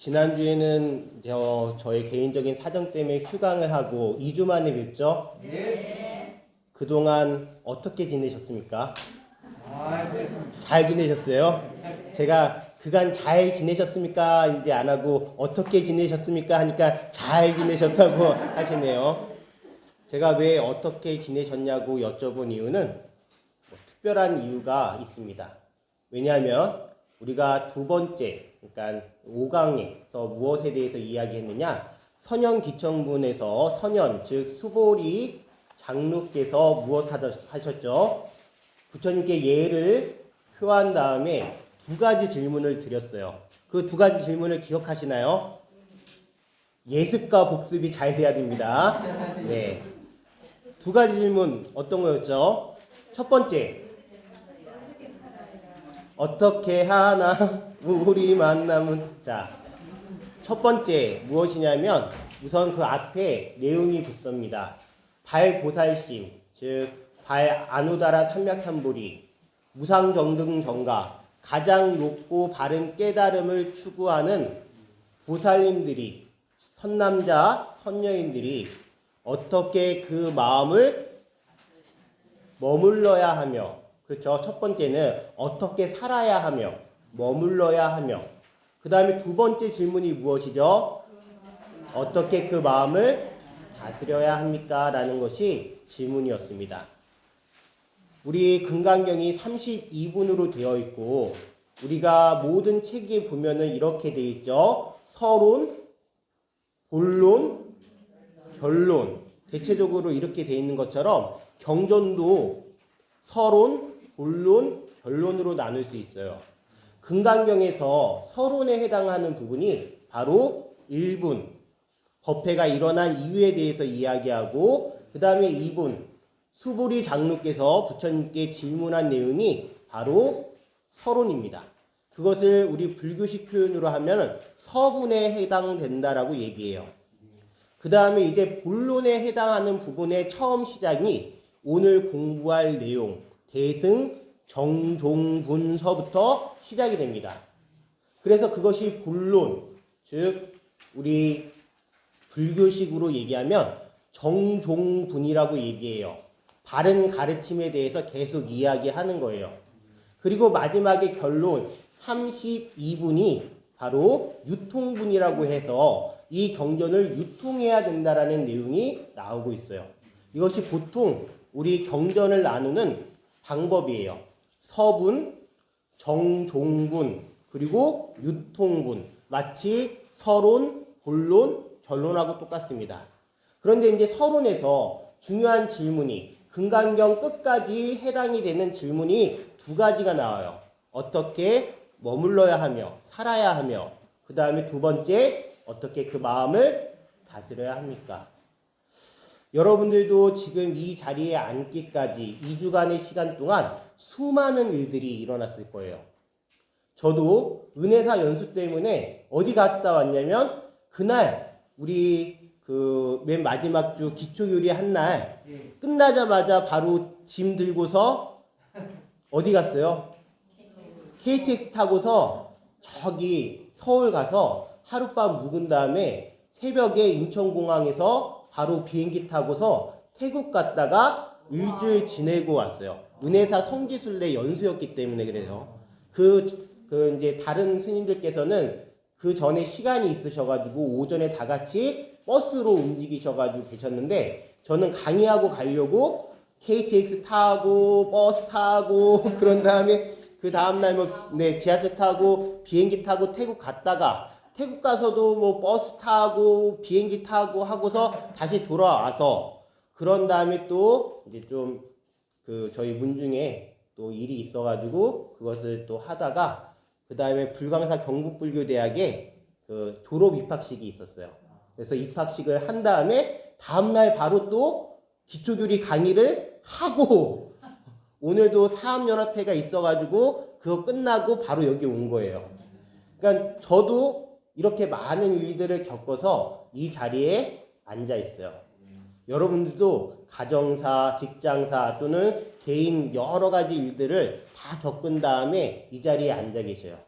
지난주에는 저의 개인적인 사정 때문에 휴강을 하고 2주 만에 뵙죠? 네. 그동안 어떻게 지내셨습니까? 됐습니다. 잘 지내셨어요? 제가 그간 잘 지내셨습니까? 이제 안 하고 어떻게 지내셨습니까? 하니까 잘 지내셨다고 하시네요. 제가 왜 어떻게 지내셨냐고 여쭤본 이유는 특별한 이유가 있습니다. 왜냐하면 우리가 두 번째, 그러니까 5강에서 무엇에 대해서 이야기했느냐? 선현기청분에서 선현, 즉 수보리 장로께서 무엇 하셨죠? 부처님께 예를 표한 다음에 두 가지 질문을 드렸어요. 그 두 가지 질문을 기억하시나요? 예습과 복습이 잘 돼야 됩니다. 네. 두 가지 질문 어떤 거였죠? 첫 번째, 어떻게 하나 우리 만남은, 자, 첫 번째 무엇이냐면 우선 그 앞에 내용이 붙습니다. 발보살심, 즉 발아누다라 삼맥삼보리, 무상정등정가, 가장 높고 바른 깨달음을 추구하는 보살님들이, 선남자 선녀인들이 어떻게 그 마음을 머물러야 하며, 그렇죠. 첫 번째는 어떻게 살아야 하며 머물러야 하며, 그 다음에 두 번째 질문이 무엇이죠? 어떻게 그 마음을 다스려야 합니까? 라는 것이 질문이었습니다. 우리 금강경이 32분으로 되어 있고 우리가 모든 책에 보면은 이렇게 되어 있죠. 서론, 본론, 결론. 대체적으로 이렇게 되어 있는 것처럼 경전도 서론, 본론, 결론으로 나눌 수 있어요. 금강경에서 서론에 해당하는 부분이 바로 1분, 법회가 일어난 이유에 대해서 이야기하고, 그 다음에 2분, 수보리 장로께서 부처님께 질문한 내용이 바로 서론입니다. 그것을 우리 불교식 표현으로 하면 서분에 해당된다라고 얘기해요. 그 다음에 이제 본론에 해당하는 부분의 처음 시작이 오늘 공부할 내용, 대승 정종분서부터 시작이 됩니다. 그래서 그것이 본론, 즉 우리 불교식으로 얘기하면 정종분이라고 얘기해요. 바른 가르침에 대해서 계속 이야기하는 거예요. 그리고 마지막에 결론 32분이 바로 유통분이라고 해서 이 경전을 유통해야 된다라는 내용이 나오고 있어요. 이것이 보통 우리 경전을 나누는 방법이에요. 서분, 정종분, 그리고 유통분. 마치 서론, 본론, 결론하고 똑같습니다. 그런데 이제 서론에서 중요한 질문이, 금강경 끝까지 해당이 되는 질문이 두 가지가 나와요. 어떻게 머물러야 하며 살아야 하며, 그 다음에 두 번째 어떻게 그 마음을 다스려야 합니까? 여러분들도 지금 이 자리에 앉기까지 2주간의 시간 동안 수많은 일들이 일어났을 거예요. 저도 은혜사 연수 때문에 어디 갔다 왔냐면 그날 우리 그 맨 마지막 주 기초요리 한 날 끝나자마자 바로 짐 들고서 어디 갔어요? KTX 타고서 저기 서울 가서 하룻밤 묵은 다음에 새벽에 인천공항에서 바로 비행기 타고서 태국 갔다가 일주일 지내고 왔어요. 은혜사 성지순례 연수였기 때문에 그래요. 이제 다른 스님들께서는 그 전에 시간이 있으셔가지고 오전에 다 같이 버스로 움직이셔가지고 계셨는데, 저는 강의하고 가려고 KTX 타고 버스 타고 그런 다음에 그 다음날 지하철 타고 비행기 타고 태국 갔다가, 태국 가서도 버스 타고 비행기 타고 하고서 다시 돌아와서, 그런 다음에 또 이제 좀 저희 문중에 또 일이 있어가지고 그것을 또 하다가, 그 다음에 불광사 경북불교대학에 그 졸업 입학식이 있었어요. 그래서 입학식을 한 다음에 다음날 바로 또 기초교리 강의를 하고, 오늘도 사암연합회가 있어가지고 그거 끝나고 바로 여기 온 거예요. 그러니까 저도 이렇게 많은 일들을 겪어서 이 자리에 앉아 있어요. 여러분들도 가정사, 직장사 또는 개인 여러 가지 일들을 다 겪은 다음에 이 자리에 앉아 계셔요.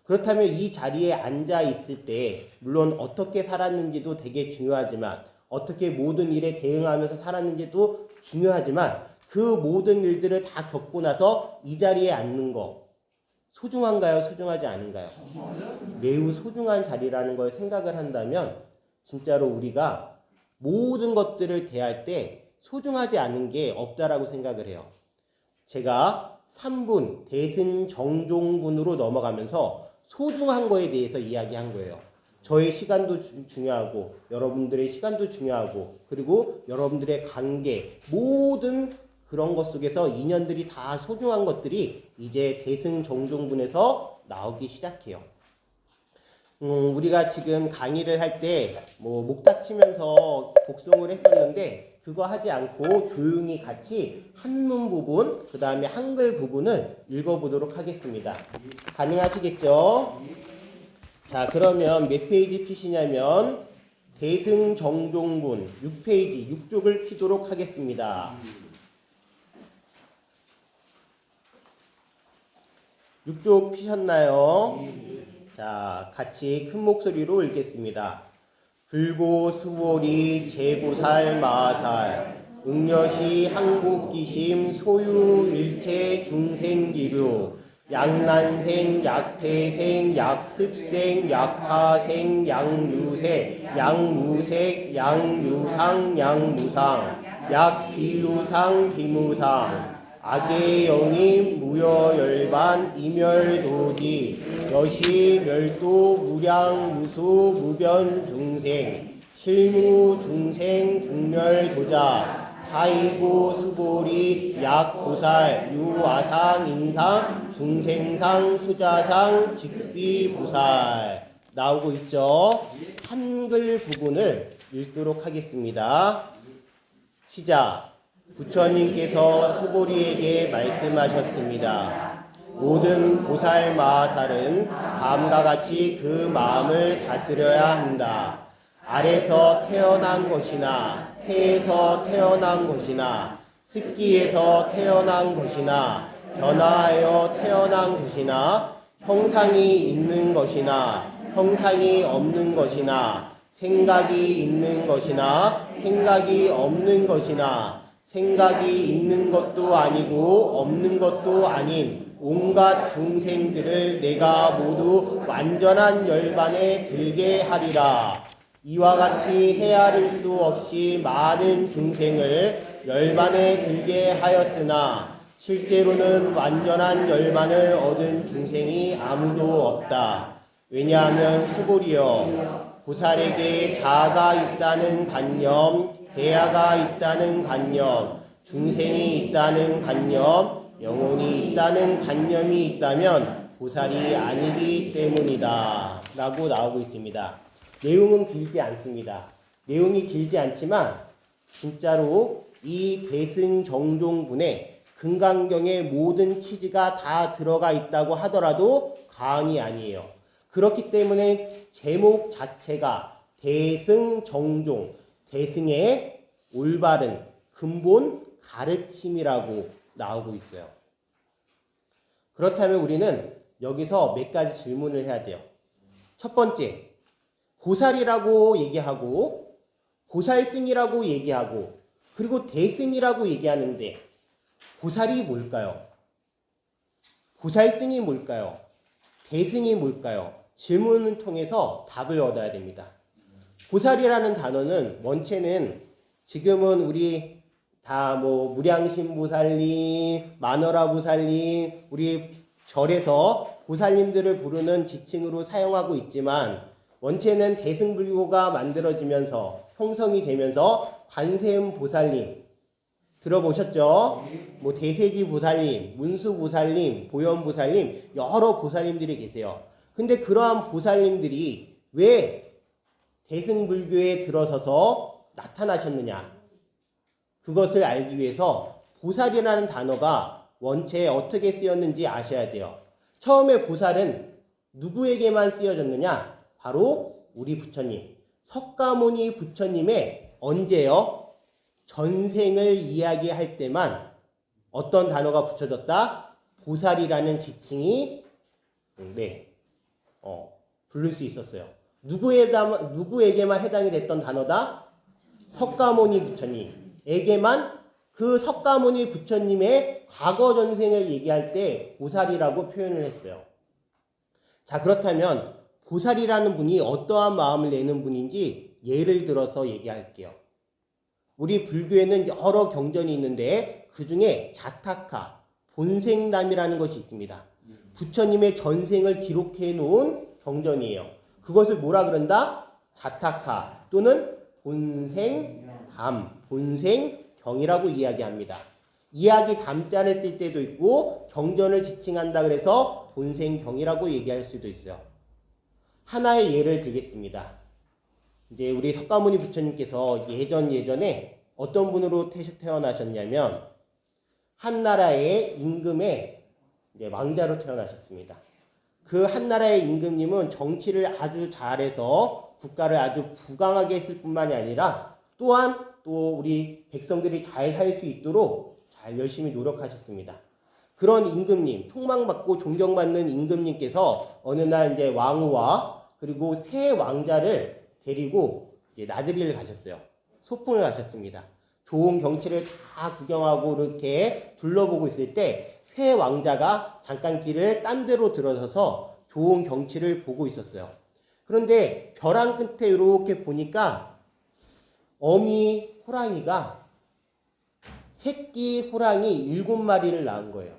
그렇다면 이 자리에 앉아 있을 때 물론 어떻게 살았는지도 되게 중요하지만 어떻게 모든 일에 대응하면서 살았는지도 중요하지만 그 모든 일들을 다 겪고 나서 이 자리에 앉는 거 소중한가요? 소중하지 않은가요? 매우 소중한 자리라는 걸 생각을 한다면 진짜로 우리가 모든 것들을 대할 때 소중하지 않은 게 없다라고 생각을 해요. 제가 3분 대승정종분으로 넘어가면서 소중한 거에 대해서 이야기한 거예요. 저의 시간도 중요하고 여러분들의 시간도 중요하고 그리고 여러분들의 관계 모든 그런 것 속에서 인연들이 다 소중한 것들이 이제 대승정종분에서 나오기 시작해요. 우리가 지금 강의를 할 때 목 닥치면서 독송을 했었는데 그거 하지 않고 조용히 같이 한문 부분 그 다음에 한글 부분을 읽어보도록 하겠습니다. 가능하시겠죠? 자, 그러면 몇 페이지 피시냐면 대승정종분 6페이지 6쪽을 피도록 하겠습니다. 6쪽 피셨나요? 자, 같이 큰 목소리로 읽겠습니다. 불고 수월이 제보살 마살 응여시 한국기심 소유 일체 중생기류 양난생 약태생 약습생 약파생 양유색 양무색 양유상 양무상 약비유상 비무상 악의 영임 무여열반 이멸도지 여시 멸도 무량 무수 무변 중생 실무 중생 등멸도자 하이고 수고리 약보살 유아상 인상 중생상 수자상 직비보살 나오고 있죠. 한글 부분을 읽도록 하겠습니다. 시작. 부처님께서 수고리에게 말씀하셨습니다. 모든 보살 마하살은 다음과 같이 그 마음을 다스려야 한다. 알에서 태어난 것이나 태에서 태어난 것이나 습기에서 태어난 것이나 변화하여 태어난 것이나 형상이 있는 것이나 형상이 없는 것이나 생각이 있는 것이나 생각이 없는 것이나 생각이 있는 것도 아니고 없는 것도 아닌 온갖 중생들을 내가 모두 완전한 열반에 들게 하리라. 이와 같이 헤아릴 수 없이 많은 중생을 열반에 들게 하였으나 실제로는 완전한 열반을 얻은 중생이 아무도 없다. 왜냐하면 수고리여 보살에게 자아가 있다는 관념, 대아가 있다는 관념, 중생이 있다는 관념, 영혼이 있다는 관념이 있다면 보살이 아니기 때문이다 라고 나오고 있습니다. 내용은 길지 않습니다. 내용이 길지 않지만 진짜로 이 대승정종분에 금강경의 모든 치즈가 다 들어가 있다고 하더라도 과언이 아니에요. 그렇기 때문에 제목 자체가 대승정종, 대승의 올바른 근본 가르침이라고 나오고 있어요. 그렇다면 우리는 여기서 몇 가지 질문을 해야 돼요. 첫 번째, 보살이라고 얘기하고 보살승이라고 얘기하고 그리고 대승이라고 얘기하는데 보살이 뭘까요? 보살승이 뭘까요? 대승이 뭘까요? 질문을 통해서 답을 얻어야 됩니다. 보살이라는 단어는 원체는 지금은 우리 다 무량신 보살님, 마너라 보살님, 우리 절에서 보살님들을 부르는 지칭으로 사용하고 있지만 원체는 대승불교가 만들어지면서 형성이 되면서 관세음 보살님 들어보셨죠? 대세기 보살님, 문수 보살님, 보현 보살님 여러 보살님들이 계세요. 근데 그러한 보살님들이 왜 대승불교에 들어서서 나타나셨느냐? 그것을 알기 위해서 보살이라는 단어가 원체 어떻게 쓰였는지 아셔야 돼요. 처음에 보살은 누구에게만 쓰여졌느냐? 바로 우리 부처님, 석가모니 부처님의 언제요? 전생을 이야기할 때만 어떤 단어가 붙여졌다? 보살이라는 지칭이 부를 수 있었어요. 누구에게만 해당이 됐던 단어다? 석가모니 부처님에게만 그 석가모니 부처님의 과거 전생을 얘기할 때 보살이라고 표현을 했어요. 자, 그렇다면 보살이라는 분이 어떠한 마음을 내는 분인지 예를 들어서 얘기할게요. 우리 불교에는 여러 경전이 있는데 그 중에 자타카, 본생담이라는 것이 있습니다. 부처님의 전생을 기록해 놓은 경전이에요. 그것을 뭐라 그런다? 자타카 또는 본생담, 본생경이라고 이야기합니다. 이야기 담자를 쓸 때도 있고 경전을 지칭한다 그래서 본생경이라고 얘기할 수도 있어요. 하나의 예를 들겠습니다. 이제 우리 석가모니 부처님께서 예전에 어떤 분으로 태어나셨냐면 한 나라의 임금의 이제 왕자로 태어나셨습니다. 그 한 나라의 임금님은 정치를 아주 잘해서 국가를 아주 부강하게 했을 뿐만이 아니라 또한 또 우리 백성들이 잘 살 수 있도록 잘 열심히 노력하셨습니다. 그런 임금님, 총망받고 존경받는 임금님께서 어느 날 이제 왕후와 그리고 새 왕자를 데리고 이제 나들이를 가셨어요. 소풍을 가셨습니다. 좋은 경치를 다 구경하고 이렇게 둘러보고 있을 때 새 왕자가 잠깐 길을 딴 데로 들어서서 좋은 경치를 보고 있었어요. 그런데 벼랑 끝에 이렇게 보니까 어미 호랑이가 새끼 호랑이 7마리를 낳은 거예요.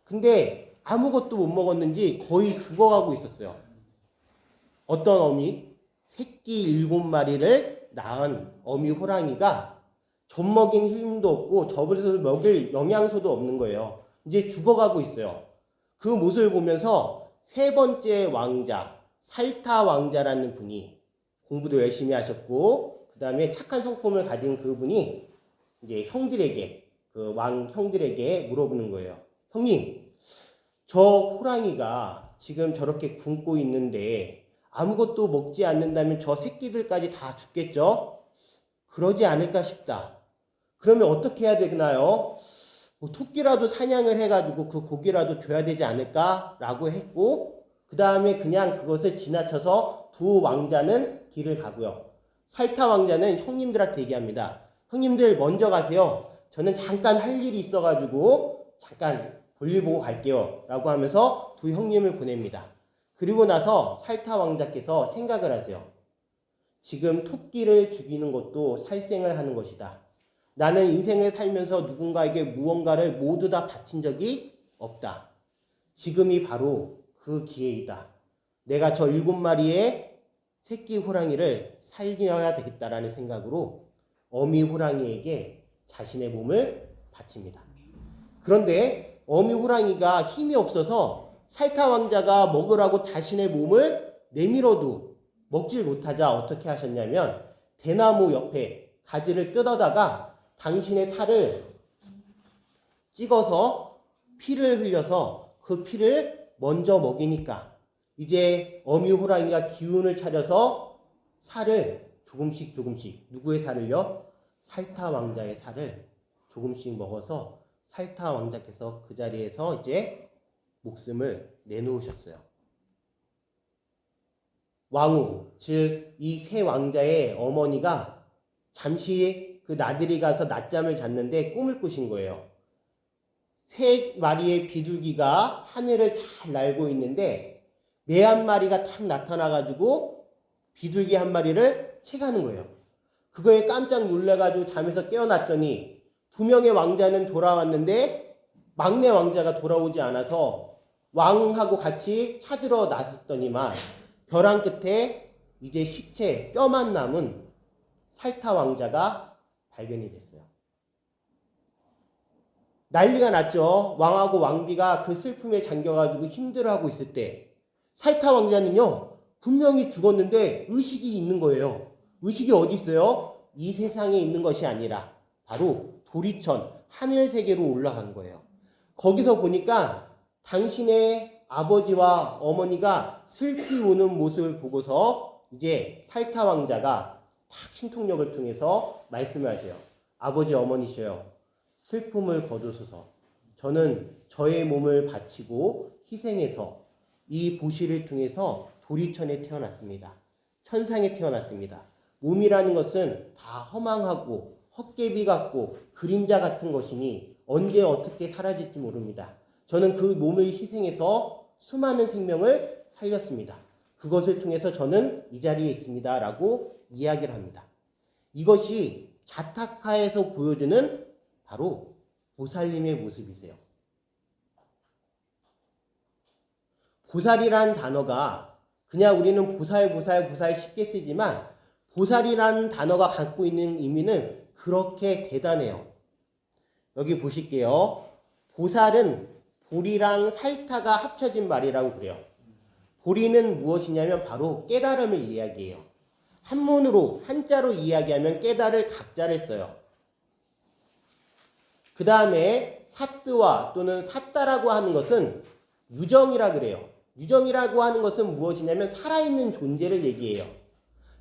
근데 아무것도 못 먹었는지 거의 죽어가고 있었어요. 어떤 어미? 새끼 7마리를 낳은 어미 호랑이가 젖 먹인 힘도 없고 젖을 먹일 영양소도 없는 거예요. 이제 죽어가고 있어요. 그 모습을 보면서 세 번째 왕자, 살타 왕자라는 분이 공부도 열심히 하셨고 그 다음에 착한 성품을 가진 그분이 이제 형들에게 그 왕 형들에게 물어보는 거예요. 형님, 저 호랑이가 지금 저렇게 굶고 있는데 아무것도 먹지 않는다면 저 새끼들까지 다 죽겠죠? 그러지 않을까 싶다. 그러면 어떻게 해야 되나요? 뭐 토끼라도 사냥을 해가지고 그 고기라도 줘야 되지 않을까라고 했고 그 다음에 그냥 그것을 지나쳐서 두 왕자는 길을 가고요. 살타 왕자는 형님들한테 얘기합니다. 형님들 먼저 가세요. 저는 잠깐 할 일이 있어가지고 잠깐 볼일 보고 갈게요. 라고 하면서 두 형님을 보냅니다. 그리고 나서 살타 왕자께서 생각을 하세요. 지금 토끼를 죽이는 것도 살생을 하는 것이다. 나는 인생을 살면서 누군가에게 무언가를 모두 다 바친 적이 없다. 지금이 바로 그 기회이다. 내가 저 7마리의 새끼 호랑이를 살려야 되겠다라는 생각으로 어미 호랑이에게 자신의 몸을 바칩니다. 그런데 어미 호랑이가 힘이 없어서 살타 왕자가 먹으라고 자신의 몸을 내밀어도 먹질 못하자 어떻게 하셨냐면 대나무 옆에 가지를 뜯어다가 당신의 살을 찍어서 피를 흘려서 그 피를 먼저 먹이니까 이제 어미 호랑이가 기운을 차려서 살을 조금씩 누구의 살을요? 살타 왕자의 살을 조금씩 먹어서 살타 왕자께서 그 자리에서 이제 목숨을 내놓으셨어요. 왕후, 즉 이 세 왕자의 어머니가 잠시 그 나들이 가서 낮잠을 잤는데 꿈을 꾸신 거예요. 3마리의 비둘기가 하늘을 잘 날고 있는데 매 한 마리가 탁 나타나가지고 비둘기 한 마리를 채가는 거예요. 그거에 깜짝 놀라가지고 잠에서 깨어났더니 2명의 왕자는 돌아왔는데 막내 왕자가 돌아오지 않아서 왕하고 같이 찾으러 나섰더니만 벼랑 끝에 이제 시체 뼈만 남은 살타 왕자가 발견이 됐어요. 난리가 났죠. 왕하고 왕비가 그 슬픔에 잠겨가지고 힘들어하고 있을 때 살타 왕자는요 분명히 죽었는데 의식이 있는 거예요. 의식이 어디 있어요? 이 세상에 있는 것이 아니라 바로 도리천 하늘 세계로 올라간 거예요. 거기서 보니까 당신의 아버지와 어머니가 슬피 우는 모습을 보고서 이제 살타 왕자가 탁 신통력을 통해서 말씀을 하세요. 아버지 어머니셔요. 슬픔을 거두소서. 저는 저의 몸을 바치고 희생해서 이 보시를 통해서 도리천에 태어났습니다. 천상에 태어났습니다. 몸이라는 것은 다 허망하고 헛개비 같고 그림자 같은 것이니 언제 어떻게 사라질지 모릅니다. 저는 그 몸을 희생해서 수많은 생명을 살렸습니다. 그것을 통해서 저는 이 자리에 있습니다. 라고 이야기를 합니다. 이것이 자타카에서 보여주는 바로 보살님의 모습이세요. 보살이라는 단어가 그냥 우리는 보살 쉽게 쓰지만 보살이라는 단어가 갖고 있는 의미는 그렇게 대단해요. 여기 보실게요. 보살은 보리랑 살타가 합쳐진 말이라고 그래요. 보리는 무엇이냐면 바로 깨달음을 이야기해요. 한문으로 한자로 이야기하면 깨달을 각자를 써요. 그 다음에 사뜨와 또는 사따라고 하는 것은 유정이라 그래요. 유정이라고 하는 것은 무엇이냐면 살아있는 존재를 얘기해요.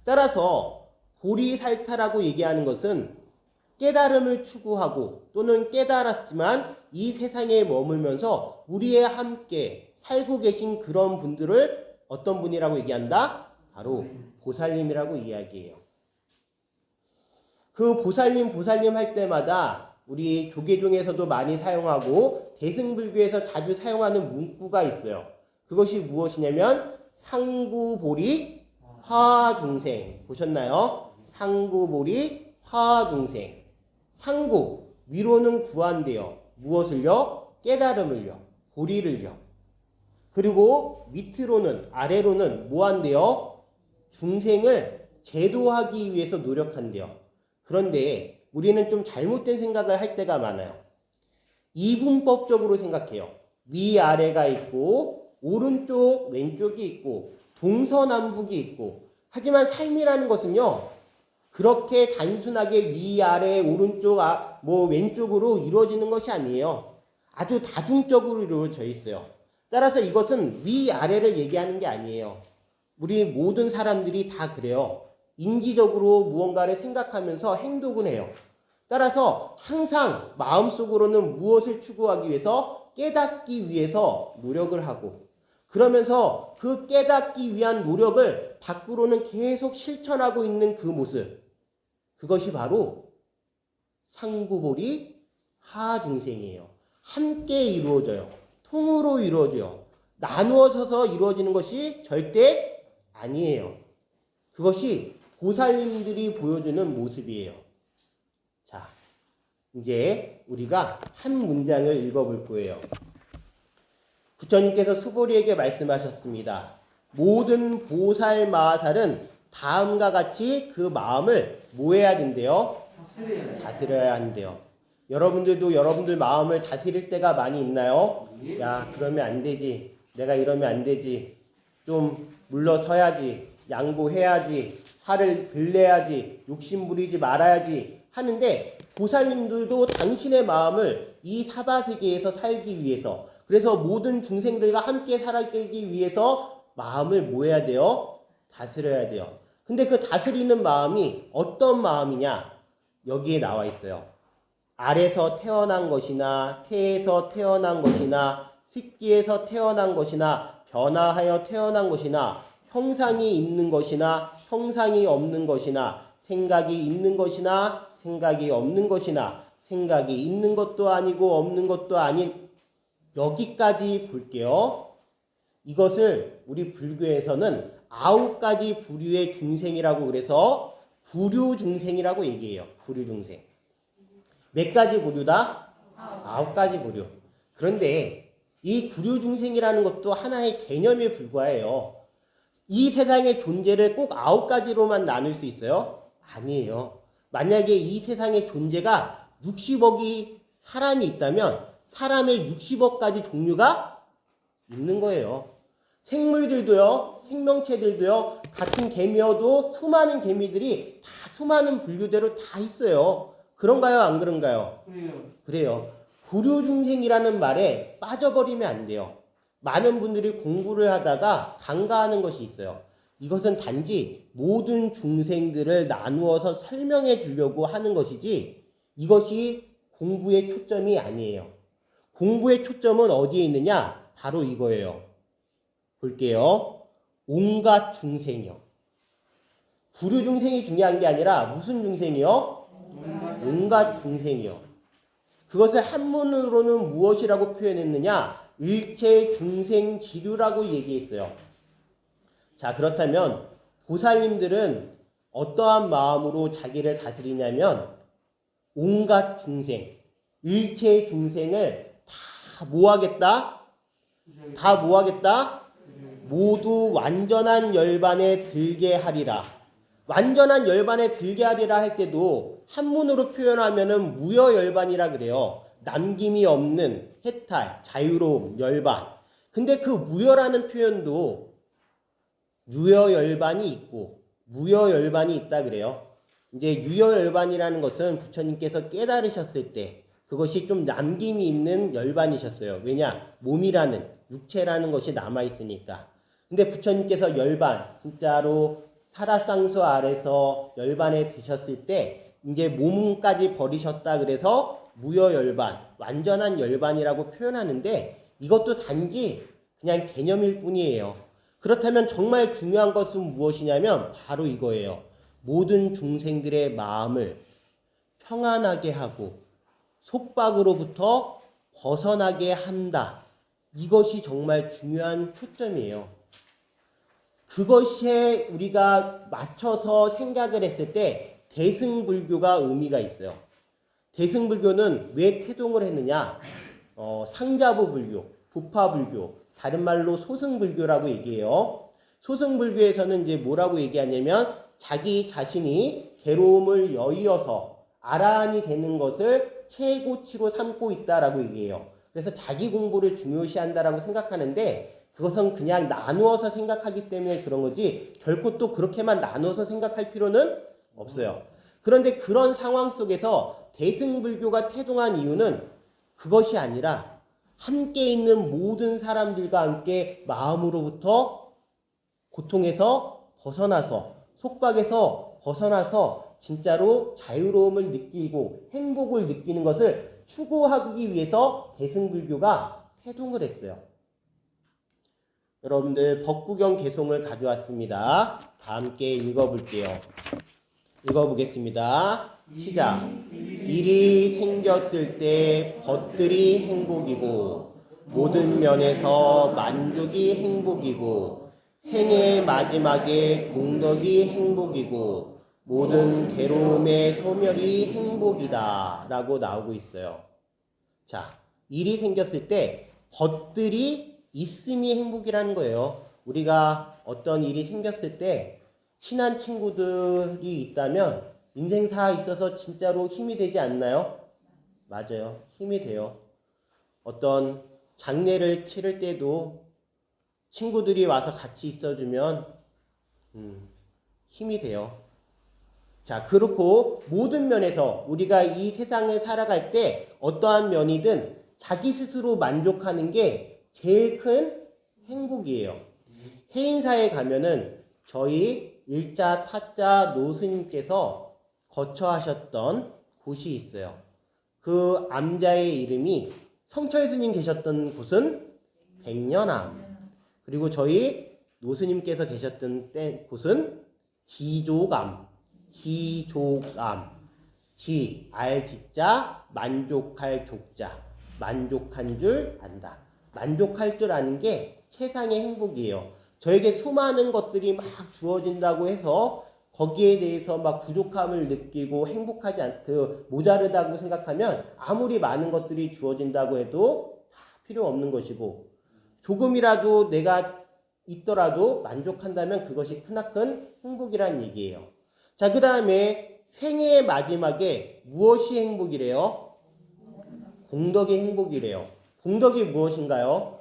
따라서 보리살타라고 얘기하는 것은 깨달음을 추구하고 또는 깨달았지만 이 세상에 머물면서 우리와 함께 살고 계신 그런 분들을 어떤 분이라고 얘기한다? 바로 보살님이라고 이야기해요. 그 보살님 할 때마다 우리 조계종에서도 많이 사용하고 대승불교에서 자주 사용하는 문구가 있어요. 그것이 무엇이냐면 상구보리 화중생. 보셨나요? 상구보리 화중생. 상구, 위로는 구한대요. 무엇을요? 깨달음을요. 보리를요. 그리고 밑으로는, 아래로는 뭐 한대요? 중생을 제도하기 위해서 노력한대요. 그런데 우리는 좀 잘못된 생각을 할 때가 많아요. 이분법적으로 생각해요. 위아래가 있고 오른쪽 왼쪽이 있고 동서남북이 있고, 하지만 삶이라는 것은요 그렇게 단순하게 위아래 오른쪽 왼쪽으로 이루어지는 것이 아니에요. 아주 다중적으로 이루어져 있어요. 따라서 이것은 위아래를 얘기하는 게 아니에요. 우리 모든 사람들이 다 그래요. 인지적으로 무언가를 생각하면서 행동을 해요. 따라서 항상 마음속으로는 무엇을 추구하기 위해서? 깨닫기 위해서 노력을 하고, 그러면서 그 깨닫기 위한 노력을 밖으로는 계속 실천하고 있는 그 모습, 그것이 바로 상구보리 하중생이에요. 함께 이루어져요. 통으로 이루어져요. 나누어서서 이루어지는 것이 절대 아니에요. 그것이 보살님들이 보여주는 모습이에요. 자, 이제 우리가 한 문장을 읽어볼 거예요. 부처님께서 수보리에게 말씀하셨습니다. 모든 보살 마하살은 다음과 같이 그 마음을 뭐 해야 된대요? 다스려야 한대요. 여러분들도 여러분들 마음을 다스릴 때가 많이 있나요? 야, 그러면 안 되지. 내가 이러면 안 되지. 좀 물러서야지. 양보해야지. 화를 들내야지. 욕심 부리지 말아야지. 하는데 보살님들도 당신의 마음을 이 사바세계에서 살기 위해서, 그래서 모든 중생들과 함께 살아가기 위해서 마음을 뭐 해야 돼요? 다스려야 돼요. 근데 그 다스리는 마음이 어떤 마음이냐? 여기에 나와 있어요. 알에서 태어난 것이나 태에서 태어난 것이나 식기에서 태어난 것이나 변화하여 태어난 것이나 형상이 있는 것이나 형상이 없는 것이나 생각이 있는 것이나 생각이 없는 것이나 생각이 있는 것도 아니고 없는 것도 아닌, 여기까지 볼게요. 이것을 우리 불교에서는 9가지 부류의 중생이라고 그래서 구류중생이라고 얘기해요. 구류중생. 몇 가지 부류다? 9가지 부류. 그런데 이 구류중생이라는 것도 하나의 개념에 불과해요. 이 세상의 존재를 꼭 9가지로만 나눌 수 있어요? 아니에요. 만약에 이 세상의 존재가 60억이 사람이 있다면 사람의 60억 가지 종류가 있는 거예요. 생물들도요, 생명체들도요, 같은 개미여도 수많은 개미들이 다 수많은 분류대로 다 있어요. 그런가요? 안 그런가요? 그래요. 구류중생이라는 말에 빠져버리면 안 돼요. 많은 분들이 공부를 하다가 간과하는 것이 있어요. 이것은 단지 모든 중생들을 나누어서 설명해 주려고 하는 것이지, 이것이 공부의 초점이 아니에요. 공부의 초점은 어디에 있느냐? 바로 이거예요. 볼게요. 온갖 중생이요. 구류 중생이 중요한 게 아니라 무슨 중생이요? 온갖 중생이요. 그것을 한문으로는 무엇이라고 표현했느냐? 일체 중생 지류라고 얘기했어요. 자, 그렇다면 보살님들은 어떠한 마음으로 자기를 다스리냐면 온갖 중생, 일체 중생을 다 뭐하겠다? 다 뭐하겠다? 모두 완전한 열반에 들게 하리라. 완전한 열반에 들게 하리라 할 때도 한문으로 표현하면은 무여열반이라 그래요. 남김이 없는 해탈, 자유로움, 열반. 근데 그 무여라는 표현도 유여열반이 있고 무여열반이 있다 그래요. 이제 유여열반이라는 것은 부처님께서 깨달으셨을 때 그것이 좀 남김이 있는 열반이셨어요. 왜냐? 몸이라는 육체라는 것이 남아있으니까. 근데 부처님께서 열반, 진짜로 사라쌍수 아래서 열반에 드셨을 때 이제 몸까지 버리셨다 그래서 무여열반, 완전한 열반이라고 표현하는데 이것도 단지 그냥 개념일 뿐이에요. 그렇다면 정말 중요한 것은 무엇이냐면 바로 이거예요. 모든 중생들의 마음을 평안하게 하고 속박으로부터 벗어나게 한다. 이것이 정말 중요한 초점이에요. 그것에 우리가 맞춰서 생각을 했을 때 대승불교가 의미가 있어요. 대승불교는 왜 태동을 했느냐? 상자부 불교, 부파불교, 다른 말로 소승불교라고 얘기해요. 소승불교에서는 이제 뭐라고 얘기하냐면 자기 자신이 괴로움을 여의어서 아라한이 되는 것을 최고치로 삼고 있다라고 얘기해요. 그래서 자기 공부를 중요시한다라고 생각하는데 그것은 그냥 나누어서 생각하기 때문에 그런 거지 결코 또 그렇게만 나누어서 생각할 필요는 없어요. 그런데 그런 상황 속에서 대승불교가 태동한 이유는 그것이 아니라 함께 있는 모든 사람들과 함께 마음으로부터 고통에서 벗어나서 속박에서 벗어나서 진짜로 자유로움을 느끼고 행복을 느끼는 것을 추구하기 위해서 대승불교가 태동을 했어요. 여러분들 법구경 개송을 가져왔습니다. 다 함께 읽어볼게요. 읽어보겠습니다. 시작. 일이 생겼을 때 벗들이 행복이고 모든 면에서 만족이 행복이고 생의 마지막에 공덕이 행복이고 모든 괴로움의 소멸이 행복이다 라고 나오고 있어요. 자, 일이 생겼을 때 벗들이 있음이 행복이라는 거예요. 우리가 어떤 일이 생겼을 때 친한 친구들이 있다면 인생사에 있어서 진짜로 힘이 되지 않나요? 맞아요. 힘이 돼요. 어떤 장례를 치를 때도 친구들이 와서 같이 있어주면 힘이 돼요. 자, 그렇고 모든 면에서 우리가 이 세상을 살아갈 때 어떠한 면이든 자기 스스로 만족하는 게 제일 큰 행복이에요. 해인사에 가면은 저희 일자 타자 노스님께서 거처하셨던 곳이 있어요. 그 암자의 이름이 성철스님 계셨던 곳은 백년암. 그리고 저희 노스님께서 계셨던 곳은 지조감. 지조감. 지, 알지자, 만족할 족자. 만족한 줄 안다. 만족할 줄 아는 게 최상의 행복이에요. 저에게 수많은 것들이 막 주어진다고 해서 거기에 대해서 막 부족함을 느끼고 모자르다고 생각하면 아무리 많은 것들이 주어진다고 해도 다 필요 없는 것이고 조금이라도 내가 있더라도 만족한다면 그것이 크나큰 행복이란 얘기예요. 자, 그 다음에 생애의 마지막에 무엇이 행복이래요? 공덕이 행복이래요. 공덕이 무엇인가요?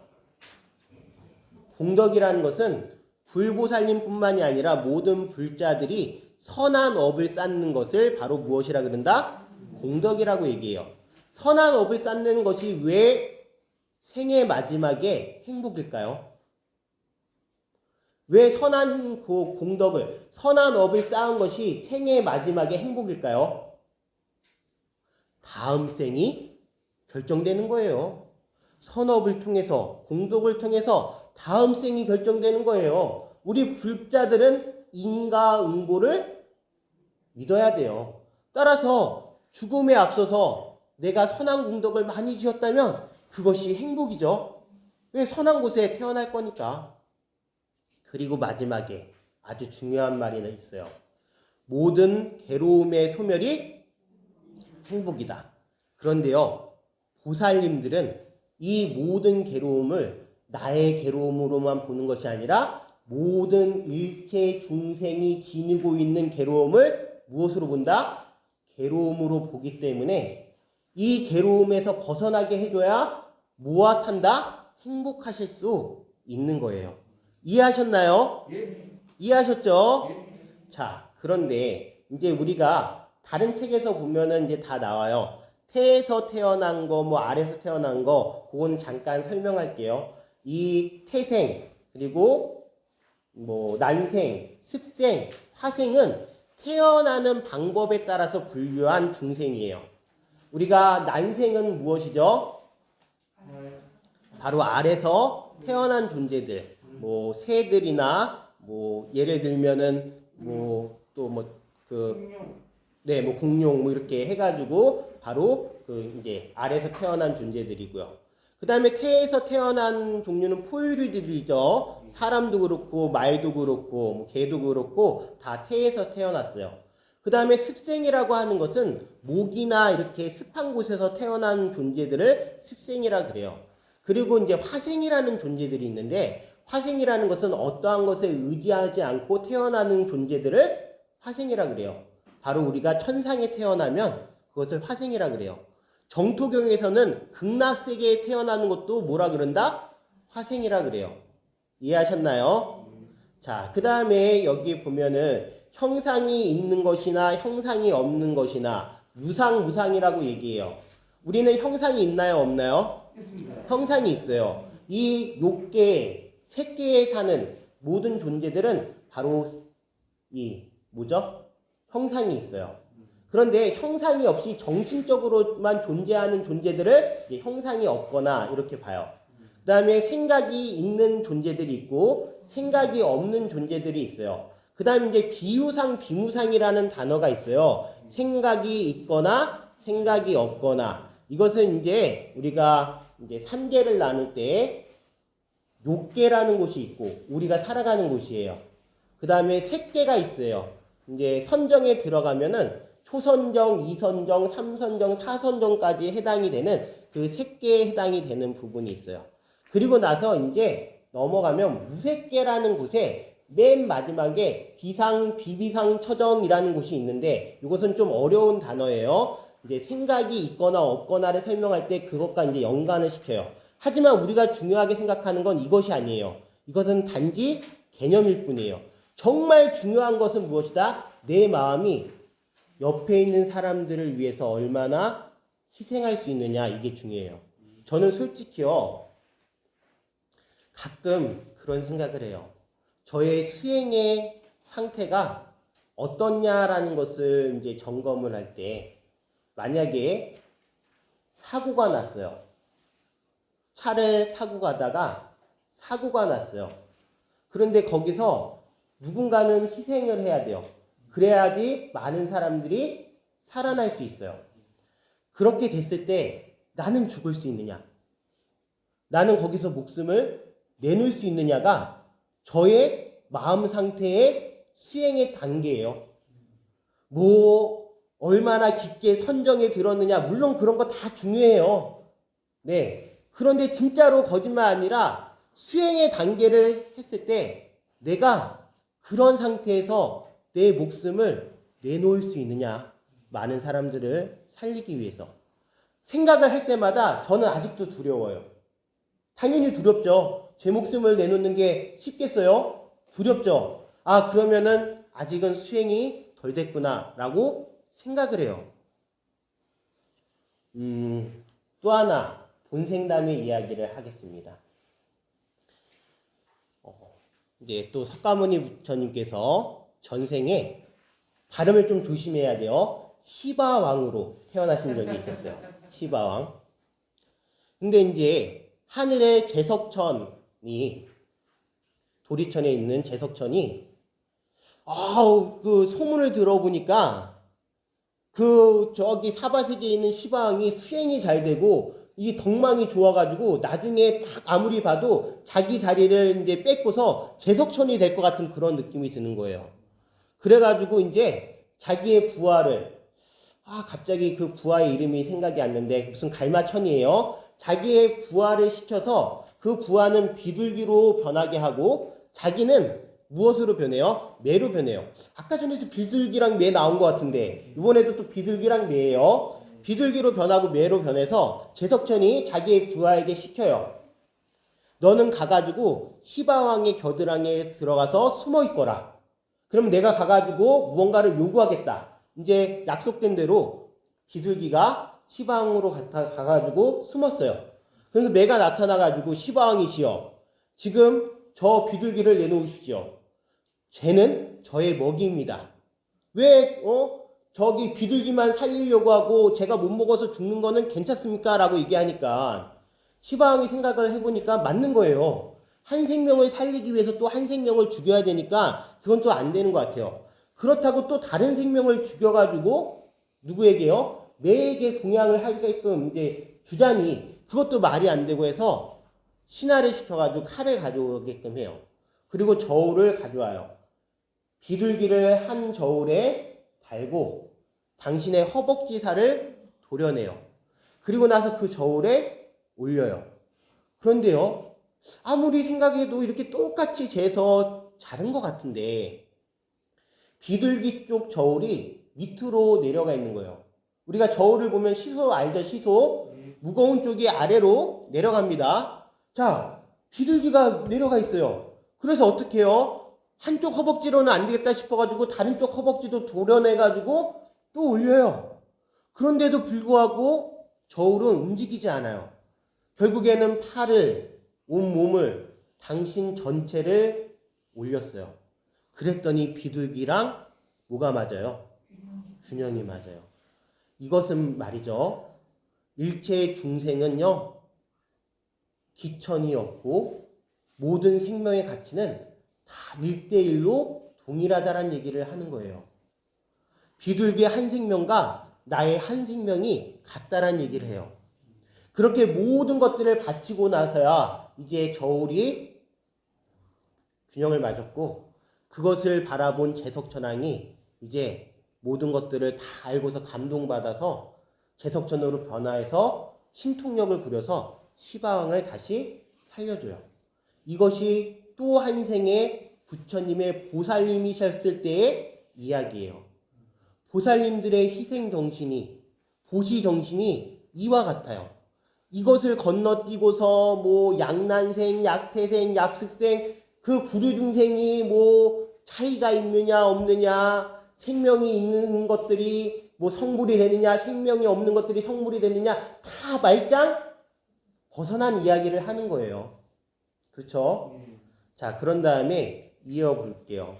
공덕이라는 것은 불보살님뿐만이 아니라 모든 불자들이 선한 업을 쌓는 것을 바로 무엇이라 그런다? 공덕이라고 얘기해요. 선한 업을 쌓는 것이 왜 생의 마지막에 행복일까요? 왜 선한 공덕을, 선한 업을 쌓은 것이 생의 마지막에 행복일까요? 다음 생이 결정되는 거예요. 선업을 통해서, 공덕을 통해서 다음 생이 결정되는 거예요. 우리 불자들은 인과응보를 믿어야 돼요. 따라서 죽음에 앞서서 내가 선한 공덕을 많이 지었다면 그것이 행복이죠. 왜? 선한 곳에 태어날 거니까. 그리고 마지막에 아주 중요한 말이 있어요. 모든 괴로움의 소멸이 행복이다. 그런데요, 보살님들은 이 모든 괴로움을 나의 괴로움으로만 보는 것이 아니라 모든 일체 중생이 지니고 있는 괴로움을 무엇으로 본다? 괴로움으로 보기 때문에 이 괴로움에서 벗어나게 해줘야 무엇한다? 행복하실 수 있는 거예요. 이해하셨나요? 예. 이해하셨죠? 예. 자, 그런데 이제 우리가 다른 책에서 보면은 이제 다 나와요. 태에서 태어난 거, 뭐 아래에서 태어난 거, 그건 잠깐 설명할게요. 이 태생, 그리고 뭐 난생, 습생, 화생은 태어나는 방법에 따라서 분류한 중생이에요. 우리가 난생은 무엇이죠? 바로 알에서 태어난 존재들, 뭐 새들이나 뭐 예를 들면은 뭐 또 뭐 그 네, 뭐 공룡 뭐 이렇게 해가지고 바로 그 이제 알에서 태어난 존재들이고요. 그 다음에 태에서 태어난 종류는 포유류들이죠. 사람도 그렇고 말도 그렇고 뭐 개도 그렇고 다 태에서 태어났어요. 그 다음에 습생이라고 하는 것은 목이나 이렇게 습한 곳에서 태어난 존재들을 습생이라 그래요. 그리고 이제 화생이라는 존재들이 있는데 화생이라는 것은 어떠한 것에 의지하지 않고 태어나는 존재들을 화생이라 그래요. 바로 우리가 천상에 태어나면 그것을 화생이라 그래요. 정토경에서는 극락세계에 태어나는 것도 뭐라 그런다? 화생이라 그래요. 이해하셨나요? 자, 그 다음에 여기 보면은 형상이 있는 것이나 형상이 없는 것이나 유상, 무상이라고 얘기해요. 우리는 형상이 있나요? 없나요? 있습니다. 형상이 있어요. 이 욕계, 색계에 사는 모든 존재들은 바로 이 뭐죠? 형상이 있어요. 그런데 형상이 없이 정신적으로만 존재하는 존재들을 이제 형상이 없거나 이렇게 봐요. 그 다음에 생각이 있는 존재들이 있고 생각이 없는 존재들이 있어요. 그 다음에 이제 비유상, 비무상이라는 단어가 있어요. 생각이 있거나 생각이 없거나. 이것은 이제 우리가 이제 3계를 나눌 때 욕계라는 곳이 있고 우리가 살아가는 곳이에요. 그 다음에 색계가 있어요. 이제 선정에 들어가면은 초선정, 이선정, 삼선정, 사선정까지 해당이 되는 그 색계에 해당이 되는 부분이 있어요. 그리고 나서 이제 넘어가면 무색계라는 곳에 맨 마지막에 비상, 비비상, 처정이라는 곳이 있는데 이것은 좀 어려운 단어예요. 이제 생각이 있거나 없거나를 설명할 때 그것과 이제 연관을 시켜요. 하지만 우리가 중요하게 생각하는 건 이것이 아니에요. 이것은 단지 개념일 뿐이에요. 정말 중요한 것은 무엇이다? 내 마음이 옆에 있는 사람들을 위해서 얼마나 희생할 수 있느냐, 이게 중요해요. 저는 솔직히요, 가끔 그런 생각을 해요. 저의 수행의 상태가 어떻냐라는 것을 이제 점검을 할 때, 만약에 사고가 났어요. 차를 타고 가다가 사고가 났어요. 그런데 거기서 누군가는 희생을 해야 돼요. 그래야지 많은 사람들이 살아날 수 있어요. 그렇게 됐을 때 나는 죽을 수 있느냐? 나는 거기서 목숨을 내놓을 수 있느냐가 저의 마음 상태의 수행의 단계예요. 뭐 얼마나 깊게 선정에 들었느냐, 물론 그런 거 다 중요해요. 네. 그런데 진짜로 거짓말 아니라 수행의 단계를 했을 때 내가 그런 상태에서 내 목숨을 내놓을 수 있느냐, 많은 사람들을 살리기 위해서. 생각을 할 때마다 저는 아직도 두려워요. 당연히 두렵죠. 제 목숨을 내놓는 게 쉽겠어요? 두렵죠. 아, 그러면은 아직은 수행이 덜 됐구나 라고 생각을 해요. 또 하나 본생담의 이야기를 하겠습니다. 이제 또 석가모니 부처님께서 전생에 발음을 좀 조심해야 돼요. 시바왕으로 태어나신 적이 있었어요. 시바왕. 근데 이제 하늘의 제석천이 도리천에 있는 제석천이 아우 그 소문을 들어보니까 그 저기 사바세계에 있는 시바왕이 수행이 잘 되고 이 덕망이 좋아가지고 나중에 딱 아무리 봐도 자기 자리를 이제 뺏고서 제석천이 될 것 같은 그런 느낌이 드는 거예요. 그래가지고 이제 자기의 부하를 갑자기 그 부하의 이름이 생각이 안 나는데 무슨 갈마천이에요. 자기의 부하를 시켜서 그 부하는 비둘기로 변하게 하고 자기는 무엇으로 변해요? 매로 변해요. 아까 전에도 비둘기랑 매 나온 것 같은데 이번에도 또 비둘기랑 매예요. 비둘기로 변하고 매로 변해서 제석천이 자기의 부하에게 시켜요. 너는 가가지고 시바왕의 겨드랑이에 들어가서 숨어 있거라. 그럼 내가 가가지고 무언가를 요구하겠다. 이제 약속된 대로 비둘기가 시바왕으로 가가지고 숨었어요. 그래서 매가 나타나가지고 시바왕이시여 지금 저 비둘기를 내놓으십시오. 쟤는 저의 먹이입니다. 왜 저기 비둘기만 살리려고 하고 제가 못 먹어서 죽는 거는 괜찮습니까? 라고 얘기하니까 시바왕이 생각을 해보니까 맞는 거예요. 한 생명을 살리기 위해서 또 한 생명을 죽여야 되니까 그건 또 안 되는 것 같아요. 그렇다고 또 다른 생명을 죽여가지고 누구에게요? 매에게 공양을 하게끔 이제 주자니 그것도 말이 안 되고 해서 신하를 시켜가지고 칼을 가져오게끔 해요. 그리고 저울을 가져와요. 비둘기를 한 저울에 달고 당신의 허벅지살을 도려내요. 그리고 나서 그 저울에 올려요. 그런데요, 아무리 생각해도 이렇게 똑같이 재서 자른 것 같은데 비둘기 쪽 저울이 밑으로 내려가 있는 거예요. 우리가 저울을 보면 시소 알죠? 시소. 무거운 쪽이 아래로 내려갑니다. 자, 비둘기가 내려가 있어요. 그래서 어떻게 해요? 한쪽 허벅지로는 안 되겠다 싶어가지고 다른 쪽 허벅지도 도려내가지고 또 올려요. 그런데도 불구하고 저울은 움직이지 않아요. 결국에는 팔을, 온몸을, 당신 전체를 올렸어요. 그랬더니 비둘기랑 뭐가 맞아요? 균형이 맞아요. 이것은 말이죠. 일체의 중생은요, 기천이 없고 모든 생명의 가치는 다 1대1로 동일하다라는 얘기를 하는 거예요. 비둘기의 한 생명과 나의 한 생명이 같다라는 얘기를 해요. 그렇게 모든 것들을 바치고 나서야 이제 저울이 균형을 맞았고 그것을 바라본 제석천왕이 이제 모든 것들을 다 알고서 감동받아서 제석천으로 변화해서 신통력을 부려서 시바왕을 다시 살려줘요. 이것이 또 한 생의 부처님의 보살님이셨을 때의 이야기예요. 보살님들의 희생정신이, 보시정신이 이와 같아요. 이것을 건너뛰고서 뭐 양난생, 약태생, 약습생, 그 구류중생이 뭐 차이가 있느냐 없느냐, 생명이 있는 것들이 뭐 성불이 되느냐, 생명이 없는 것들이 성불이 되느냐, 다 말짱 벗어난 이야기를 하는 거예요. 그렇죠? 자, 그런 다음에 이어볼게요.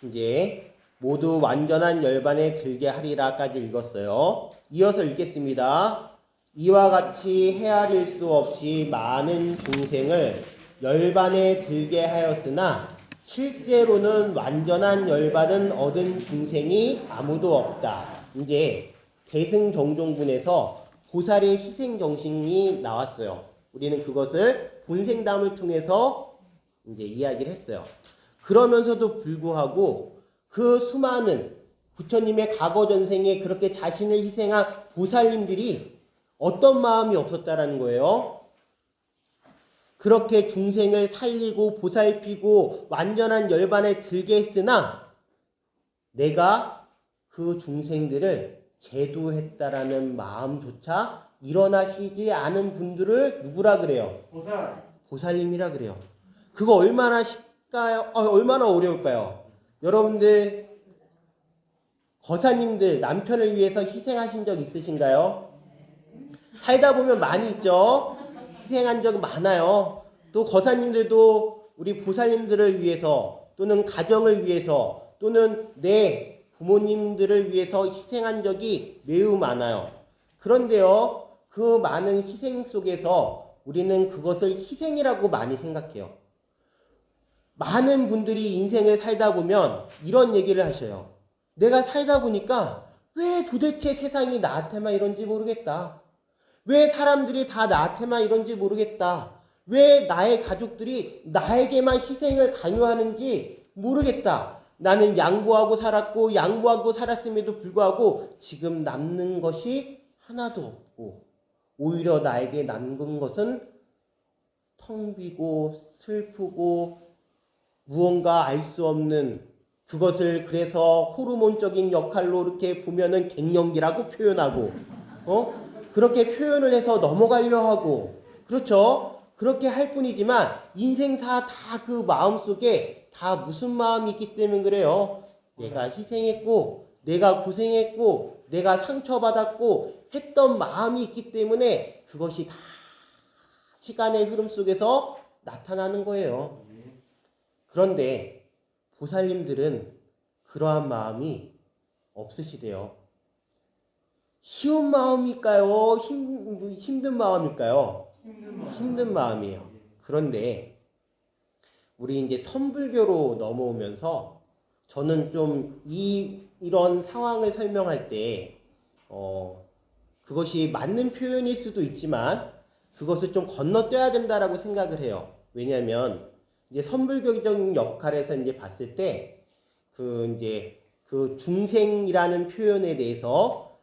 이제 모두 완전한 열반에 들게 하리라까지 읽었어요. 이어서 읽겠습니다. 이와 같이 헤아릴 수 없이 많은 중생을 열반에 들게 하였으나 실제로는 완전한 열반은 얻은 중생이 아무도 없다. 이제 대승정종분에서 보살의 희생정신이 나왔어요. 우리는 그것을 본생담을 통해서 이제 이야기를 했어요. 그러면서도 불구하고 그 수많은 부처님의 과거 전생에 그렇게 자신을 희생한 보살님들이 어떤 마음이 없었다라는 거예요. 그렇게 중생을 살리고 보살피고 완전한 열반에 들게 했으나 내가 그 중생들을 제도했다라는 마음조차 일어나시지 않은 분들을 누구라 그래요? 보살님이라 그래요. 그거 얼마나 쉽까요? 얼마나 어려울까요? 여러분들 거사님들 남편을 위해서 희생하신 적 있으신가요? 살다 보면 많이 있죠. 희생한 적 많아요. 또 거사님들도 우리 보살님들을 위해서 또는 가정을 위해서 또는 내 부모님들을 위해서 희생한 적이 매우 많아요. 그런데요, 그 많은 희생 속에서 우리는 그것을 희생이라고 많이 생각해요. 많은 분들이 인생을 살다 보면 이런 얘기를 하셔요. 내가 살다 보니까 왜 도대체 세상이 나한테만 이런지 모르겠다. 왜 사람들이 다 나한테만 이런지 모르겠다. 왜 나의 가족들이 나에게만 희생을 강요하는지 모르겠다. 나는 양보하고 살았고 양보하고 살았음에도 불구하고 지금 남는 것이 하나도 없고 오히려 나에게 남은 것은 텅 비고 슬프고 무언가 알 수 없는 그것을 그래서 호르몬적인 역할로 이렇게 보면은 갱년기라고 표현하고 그렇게 표현을 해서 넘어가려 하고 그렇죠. 그렇게 할 뿐이지만 인생사 다 그 마음속에 다 무슨 마음이 있기 때문에 그래요. 내가 희생했고 내가 고생했고 내가 상처받았고 했던 마음이 있기 때문에 그것이 다 시간의 흐름 속에서 나타나는 거예요. 그런데 보살님들은 그러한 마음이 없으시대요. 쉬운 마음일까요? 힘든 마음일까요? 힘든 마음이에요. 그런데 우리 이제 선불교로 넘어오면서 저는 좀 이런 상황을 설명할 때 그것이 맞는 표현일 수도 있지만 그것을 좀 건너뛰어야 된다라고 생각을 해요. 왜냐하면 이제 선불교적인 역할에서 이제 봤을 때 그 중생이라는 표현에 대해서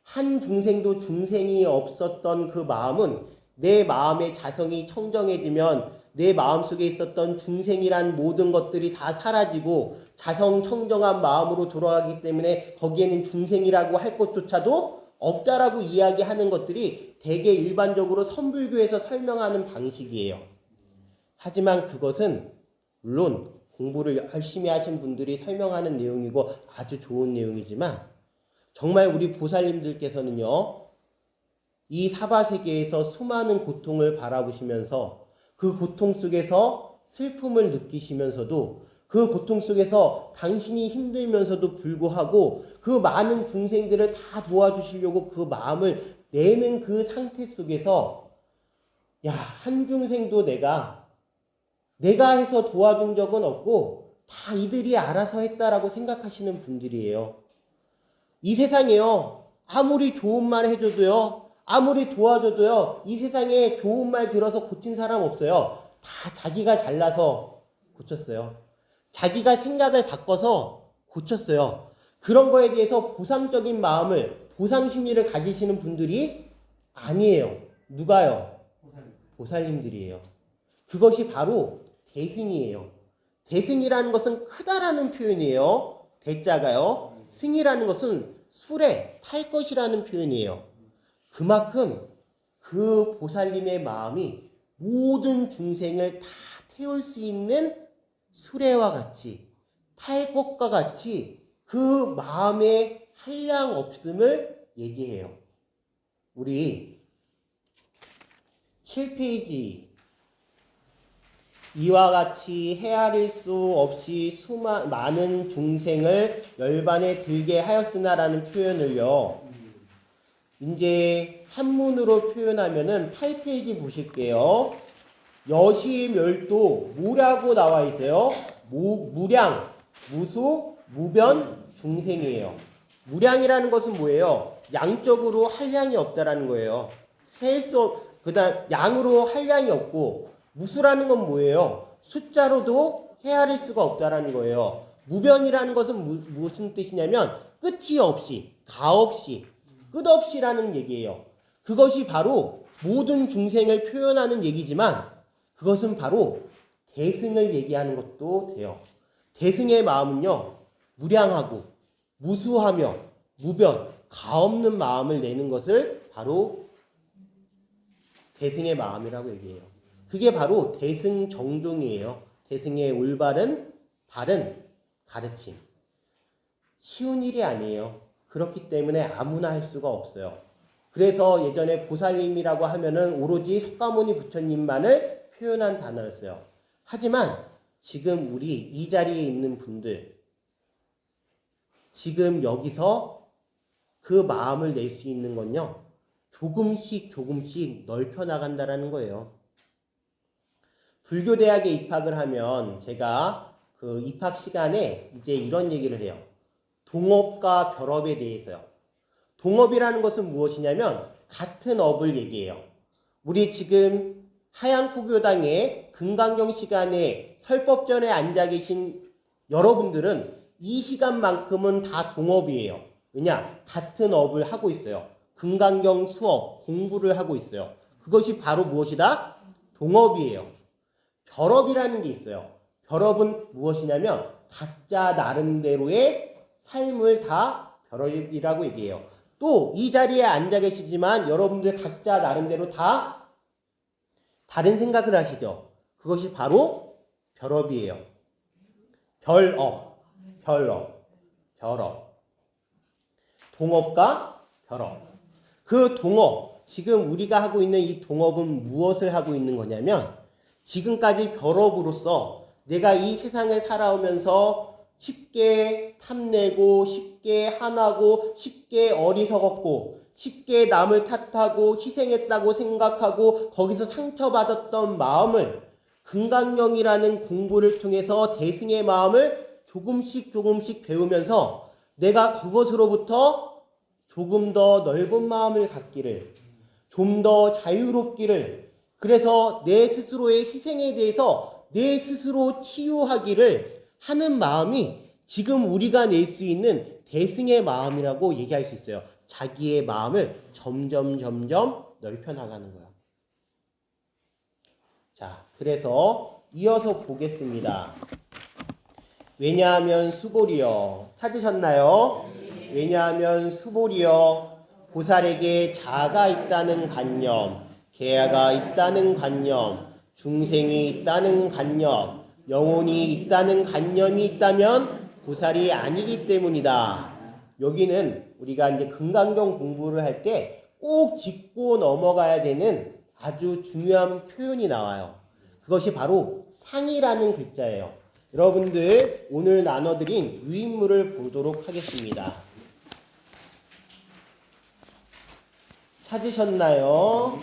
한 중생도 중생이 없었던 그 마음은 내 마음의 자성이 청정해지면 내 마음속에 있었던 중생이란 모든 것들이 다 사라지고 자성 청정한 마음으로 돌아가기 때문에 거기에는 중생이라고 할 것조차도 없다라고 이야기하는 것들이 대개 일반적으로 선불교에서 설명하는 방식이에요. 하지만 그것은 물론 공부를 열심히 하신 분들이 설명하는 내용이고 아주 좋은 내용이지만 정말 우리 보살님들께서는요, 이 사바세계에서 수많은 고통을 바라보시면서 그 고통 속에서 슬픔을 느끼시면서도 그 고통 속에서 당신이 힘들면서도 불구하고 그 많은 중생들을 다 도와주시려고 그 마음을 내는 그 상태 속에서 야, 한 중생도 내가 해서 도와준 적은 없고 다 이들이 알아서 했다라고 생각하시는 분들이에요. 이 세상에요, 아무리 좋은 말 해줘도요, 아무리 도와줘도요, 이 세상에 좋은 말 들어서 고친 사람 없어요. 다 자기가 잘나서 고쳤어요. 자기가 생각을 바꿔서 고쳤어요. 그런 거에 대해서 보상적인 마음을, 보상 심리를 가지시는 분들이 아니에요. 누가요? 보살님들이에요. 그것이 바로 대승이에요. 대승이라는 것은 크다라는 표현이에요. 대자가요. 승이라는 것은 술에 탈 것이라는 표현이에요. 그만큼 그 보살님의 마음이 모든 중생을 다 태울 수 있는 수레와 같이 탈 것과 같이 그 마음의 한량 없음을 얘기해요. 우리 7페이지 이와 같이 헤아릴 수 없이 많은 중생을 열반에 들게 하였으나라는 표현을요. 이제 한문으로 표현하면은 8페이지 보실게요. 여시멸도 무라고 나와 있어요. 무량, 무수, 무변, 중생이에요. 무량이라는 것은 뭐예요? 양적으로 한량이 없다라는 거예요. 그다음 양으로 한량이 없고 무수라는 건 뭐예요? 숫자로도 헤아릴 수가 없다라는 거예요. 무변이라는 것은 무슨 뜻이냐면 끝이 없이, 가없이, 끝없이라는 얘기예요. 그것이 바로 모든 중생을 표현하는 얘기지만 그것은 바로 대승을 얘기하는 것도 돼요. 대승의 마음은요, 무량하고 무수하며 무변, 가없는 마음을 내는 것을 바로 대승의 마음이라고 얘기해요. 그게 바로 대승 정종이에요. 대승의 올바른 바른 가르침. 쉬운 일이 아니에요. 그렇기 때문에 아무나 할 수가 없어요. 그래서 예전에 보살님이라고 하면은 오로지 석가모니 부처님만을 표현한 단어였어요. 하지만 지금 우리 이 자리에 있는 분들, 지금 여기서 그 마음을 낼 수 있는 건요, 조금씩 넓혀 나간다라는 거예요. 불교 대학에 입학을 하면 제가 그 입학 시간에 이제 이런 얘기를 해요. 동업과 별업에 대해서요. 동업이라는 것은 무엇이냐면 같은 업을 얘기해요. 우리 지금 하양포교당의 금강경 시간에 설법전에 앉아 계신 여러분들은 이 시간만큼은 다 동업이에요. 왜냐? 같은 업을 하고 있어요. 금강경 수업, 공부를 하고 있어요. 그것이 바로 무엇이다? 동업이에요. 별업이라는 게 있어요. 별업은 무엇이냐면 각자 나름대로의 삶을 다 별업이라고 얘기해요. 또 이 자리에 앉아 계시지만 여러분들 각자 나름대로 다 다른 생각을 하시죠. 그것이 바로 별업이에요. 별업. 동업과 별업. 그 동업, 지금 우리가 하고 있는 이 동업은 무엇을 하고 있는 거냐면 지금까지 별업으로서 내가 이 세상에 살아오면서 쉽게 탐내고 쉽게 한하고 쉽게 어리석었고 쉽게 남을 탓하고 희생했다고 생각하고 거기서 상처받았던 마음을 금강경이라는 공부를 통해서 대승의 마음을 조금씩 배우면서 내가 그것으로부터 조금 더 넓은 마음을 갖기를, 좀 더 자유롭기를, 그래서 내 스스로의 희생에 대해서 내 스스로 치유하기를 하는 마음이 지금 우리가 낼 수 있는 대승의 마음이라고 얘기할 수 있어요. 자기의 마음을 점점 넓혀 나가는 거야. 자, 그래서 이어서 보겠습니다. 왜냐하면 수보리여. 찾으셨나요? 왜냐하면 수보리여. 보살에게 자아가 있다는 관념, 계야가 있다는 관념, 중생이 있다는 관념, 영혼이 있다는 관념이 있다면 보살이 아니기 때문이다. 여기는 우리가 이제 금강경 공부를 할 때 꼭 짚고 넘어가야 되는 아주 중요한 표현이 나와요. 그것이 바로 상이라는 글자예요. 여러분들 오늘 나눠드린 유인물을 보도록 하겠습니다. 찾으셨나요?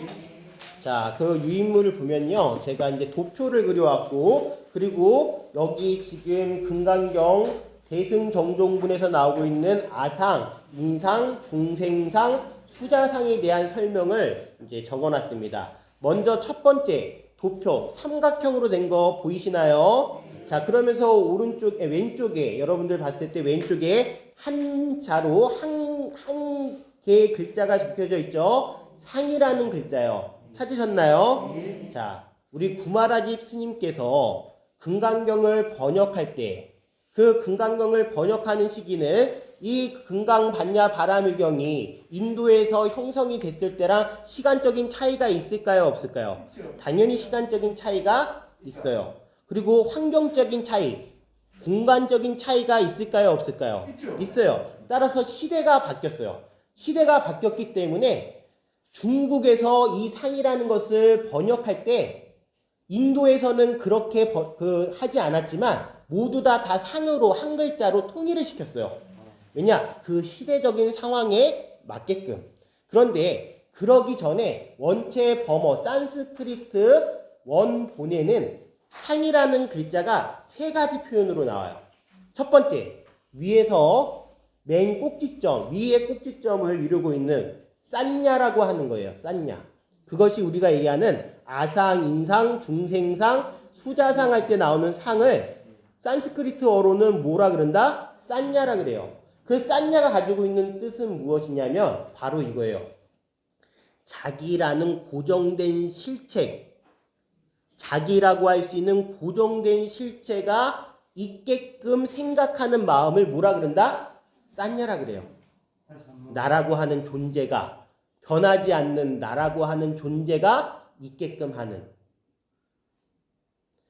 자, 그 유인물을 보면요. 제가 이제 도표를 그려왔고, 그리고 여기 지금 금강경 대승정종분에서 나오고 있는 아상, 인상, 중생상, 수자상에 대한 설명을 이제 적어놨습니다. 먼저 첫 번째 도표 삼각형으로 된 거 보이시나요? 자, 그러면서 왼쪽에 여러분들 봤을 때 왼쪽에 한자로 한 개의 글자가 적혀져 있죠. 상이라는 글자요. 찾으셨나요? 자, 우리 구마라집 스님께서 금강경을 번역할 때 그 금강경을 번역하는 시기는 이 금강반야 바라밀경이 인도에서 형성이 됐을 때랑 시간적인 차이가 있을까요? 없을까요? 당연히 시간적인 차이가 있어요. 그리고 환경적인 차이, 공간적인 차이가 있을까요? 없을까요? 있어요. 따라서 시대가 바뀌었어요. 시대가 바뀌었기 때문에 중국에서 이 상이라는 것을 번역할 때 인도에서는 그렇게 하지 않았지만 모두 다 상으로 한 글자로 통일을 시켰어요. 왜냐? 그 시대적인 상황에 맞게끔. 그런데 그러기 전에 원체 범어 산스크리트 원본에는 상이라는 글자가 세 가지 표현으로 나와요. 첫 번째, 위에서 맨 꼭지점, 위의 꼭지점을 이루고 있는 싼냐라고 하는 거예요. 싼냐. 그것이 우리가 얘기하는 아상, 인상, 중생상, 수자상 할 때 나오는 상을 산스크리트어로는 뭐라 그런다? 싼냐라 그래요. 그 싼냐가 가지고 있는 뜻은 무엇이냐면 바로 이거예요. 자기라는 고정된 실체, 자기라고 할 수 있는 고정된 실체가 있게끔 생각하는 마음을 뭐라 그런다? 싼냐라 그래요. 나라고 하는 존재가, 변하지 않는 나라고 하는 존재가 있게끔 하는,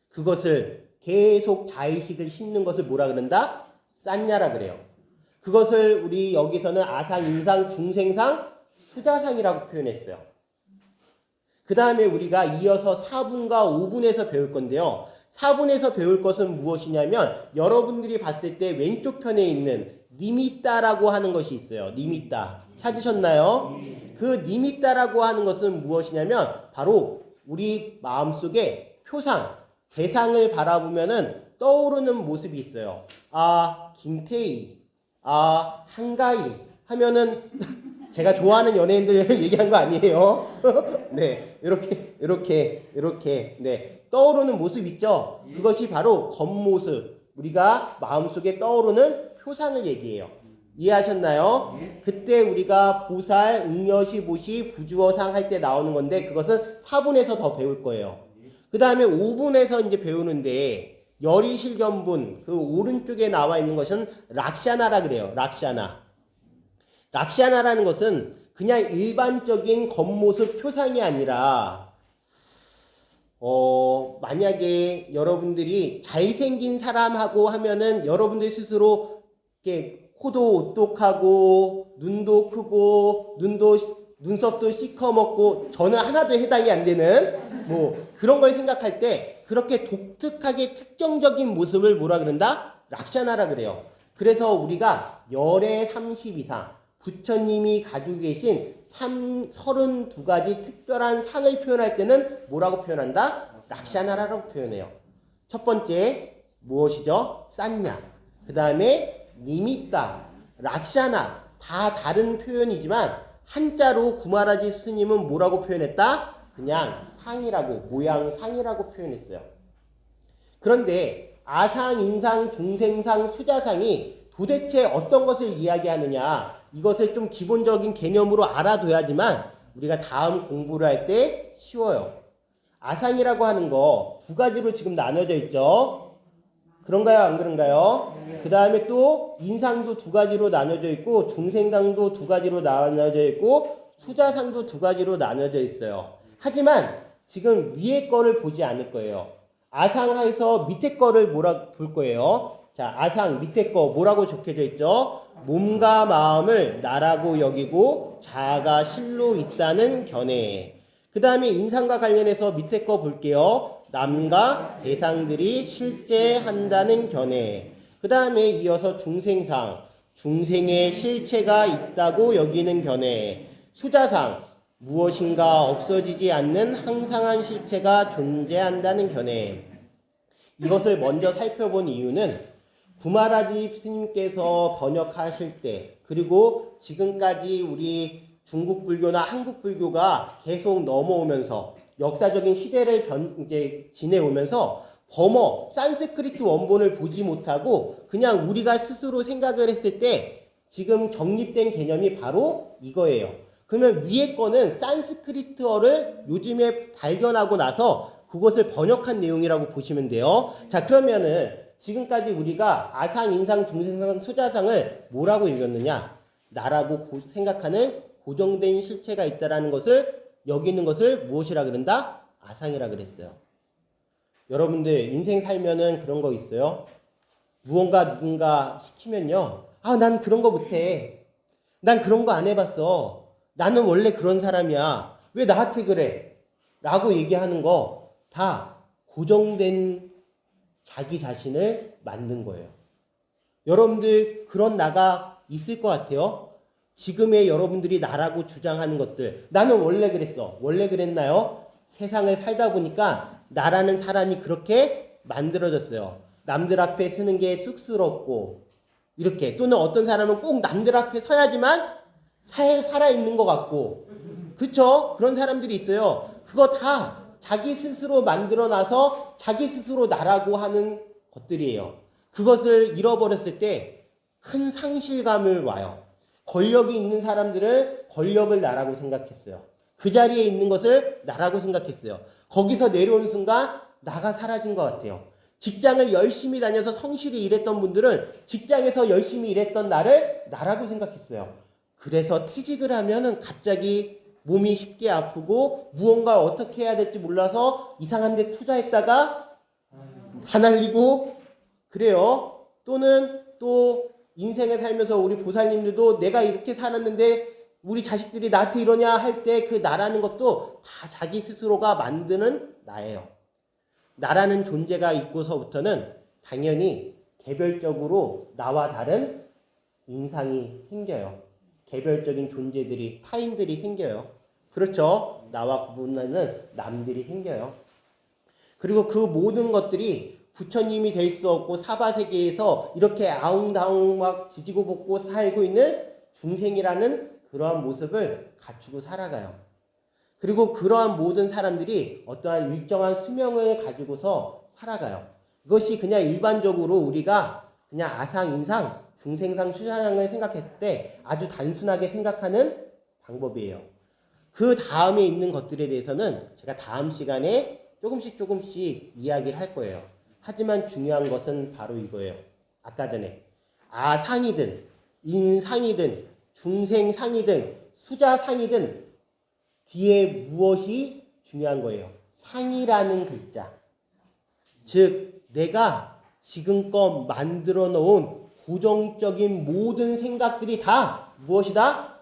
그것을 계속 자의식을 심는 것을 뭐라 그런다? 싼냐라 그래요. 그것을 우리 여기서는 아상, 인상, 중생상, 수자상이라고 표현했어요. 그 다음에 우리가 이어서 4분과 5분에서 배울 건데요. 4분에서 배울 것은 무엇이냐면 여러분들이 봤을 때 왼쪽 편에 있는 니미따라고 하는 것이 있어요. 니미따. 찾으셨나요? 그 니미따라고 하는 것은 무엇이냐면 바로 우리 마음속에 표상, 대상을 바라보면은 떠오르는 모습이 있어요. 아, 김태희, 아, 한가희 하면은 제가 좋아하는 연예인들 얘기한 거 아니에요? 네, 이렇게, 네, 떠오르는 모습 있죠? 그것이 바로 겉모습, 우리가 마음속에 떠오르는 표상을 얘기해요. 이해하셨나요? 그때 우리가 보살, 응여시, 보시, 부주어상 할 때 나오는 건데 그것은 4분에서 더 배울 거예요. 그 다음에 5분에서 이제 배우는데 열이실견분 그 오른쪽에 나와 있는 것은 락샤나라 그래요. 락샤나. 락샤나라는 것은 그냥 일반적인 겉모습 표상이 아니라 만약에 여러분들이 잘생긴 사람하고 하면은 여러분들 스스로 이렇게 코도 오똑하고 눈도 크고 눈썹도 시커멓고 저는 하나도 해당이 안 되는 뭐 그런 걸 생각할 때 그렇게 독특하게 특정적인 모습을 뭐라 그런다? 락샤나라 그래요. 그래서 우리가 열의 30 이상 부처님이 가지고 계신 32가지 특별한 상을 표현할 때는 뭐라고 표현한다? 락샤나라라고 표현해요. 첫 번째 무엇이죠? 싼냐. 그 다음에 니미따, 락샤나 다 다른 표현이지만 한자로 구마라지 스님은 뭐라고 표현했다? 그냥 상이라고, 모양 상이라고 표현했어요. 그런데 아상, 인상, 중생상, 수자상이 도대체 어떤 것을 이야기하느냐 이것을 좀 기본적인 개념으로 알아둬야지만 우리가 다음 공부를 할 때 쉬워요. 아상이라고 하는 거 2가지로 지금 나눠져 있죠. 그런가요? 안 그런가요? 그 다음에 또 인상도 2가지로 나눠져 있고 중생상도 2가지로 나눠져 있고 수자상도 2가지로 나눠져 있어요. 하지만 지금 위에 거를 보지 않을 거예요. 아상에서 밑에 거를 볼 거예요. 자, 아상 밑에 거 뭐라고 적혀져 있죠? 몸과 마음을 나라고 여기고 자아가 실로 있다는 견해. 그 다음에 인상과 관련해서 밑에 거 볼게요. 남과 대상들이 실제한다는 견해. 그 다음에 이어서 중생상, 중생의 실체가 있다고 여기는 견해. 수자상, 무엇인가 없어지지 않는 항상한 실체가 존재한다는 견해. 이것을 먼저 살펴본 이유는 구마라지 스님께서 번역하실 때 그리고 지금까지 우리 중국 불교나 한국 불교가 계속 넘어오면서 역사적인 시대를 이제 지내오면서 범어, 산스크리트 원본을 보지 못하고 그냥 우리가 스스로 생각을 했을 때 지금 정립된 개념이 바로 이거예요. 그러면 위에 거는 산스크리트어를 요즘에 발견하고 나서 그것을 번역한 내용이라고 보시면 돼요. 자, 그러면은 지금까지 우리가 아상, 인상, 중생상, 수자상을 뭐라고 읽었느냐? 나라고 생각하는 고정된 실체가 있다라는 것을 여기는 것을 무엇이라 그런다? 아상이라 그랬어요. 여러분들 인생 살면은 그런 거 있어요? 무언가 누군가 시키면요. 아, 난 그런 거 못해. 난 그런 거 안 해봤어. 나는 원래 그런 사람이야. 왜 나한테 그래? 라고 얘기하는 거 다 고정된 자기 자신을 만든 거예요. 여러분들 그런 나가 있을 것 같아요. 지금의 여러분들이 나라고 주장하는 것들. 나는 원래 그랬어. 원래 그랬나요? 세상을 살다 보니까 나라는 사람이 그렇게 만들어졌어요. 남들 앞에 서는 게 쑥스럽고 이렇게 또는 어떤 사람은 꼭 남들 앞에 서야지만 살아있는 것 같고 그쵸? 그런 사람들이 있어요. 그거 다 자기 스스로 만들어놔서 자기 스스로 나라고 하는 것들이에요. 그것을 잃어버렸을 때 큰 상실감을 와요. 권력이 있는 사람들은 권력을 나라고 생각했어요. 그 자리에 있는 것을 나라고 생각했어요. 거기서 내려오는 순간 나가 사라진 것 같아요. 직장을 열심히 다녀서 성실히 일했던 분들은 직장에서 열심히 일했던 나를 나라고 생각했어요. 그래서 퇴직을 하면은 갑자기 몸이 쉽게 아프고 무언가 어떻게 해야 될지 몰라서 이상한 데 투자했다가 다 날리고 그래요. 또는 또 인생을 살면서 우리 보살님들도 내가 이렇게 살았는데 우리 자식들이 나한테 이러냐 할 때 그 나라는 것도 다 자기 스스로가 만드는 나예요. 나라는 존재가 있고서부터는 당연히 개별적으로 나와 다른 인상이 생겨요. 개별적인 존재들이, 타인들이 생겨요. 그렇죠? 나와 구분하는 남들이 생겨요. 그리고 그 모든 것들이 부처님이 될 수 없고 사바세계에서 이렇게 아웅다웅 막 지지고 볶고 살고 있는 중생이라는 그러한 모습을 갖추고 살아가요. 그리고 그러한 모든 사람들이 어떠한 일정한 수명을 가지고서 살아가요. 이것이 그냥 일반적으로 우리가 그냥 아상, 인상, 중생상, 수상을 생각했을 때 아주 단순하게 생각하는 방법이에요. 그 다음에 있는 것들에 대해서는 제가 다음 시간에 조금씩 이야기를 할 거예요. 하지만 중요한 것은 바로 이거예요. 아까 전에 아상이든 인상이든 중생상이든 수자상이든 뒤에 무엇이 중요한 거예요? 상이라는 글자. 즉 내가 지금껏 만들어 놓은 고정적인 모든 생각들이 다 무엇이다?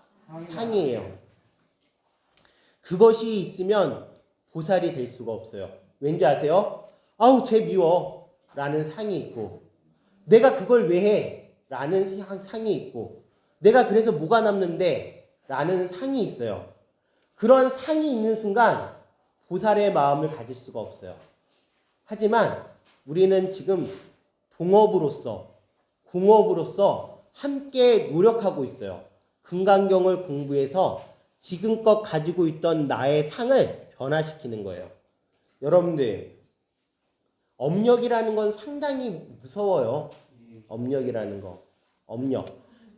상이에요. 그것이 있으면 보살이 될 수가 없어요. 왠지 아세요? 아우 쟤 미워 라는 상이 있고, 내가 그걸 왜 해? 라는 상이 있고, 내가 그래서 뭐가 남는데? 라는 상이 있어요. 그런 상이 있는 순간 보살의 마음을 가질 수가 없어요. 하지만 우리는 지금 공업으로서 함께 노력하고 있어요. 금강경을 공부해서 지금껏 가지고 있던 나의 상을 변화시키는 거예요. 여러분들, 업력이라는 건 상당히 무서워요. 업력이라는 거. 업력.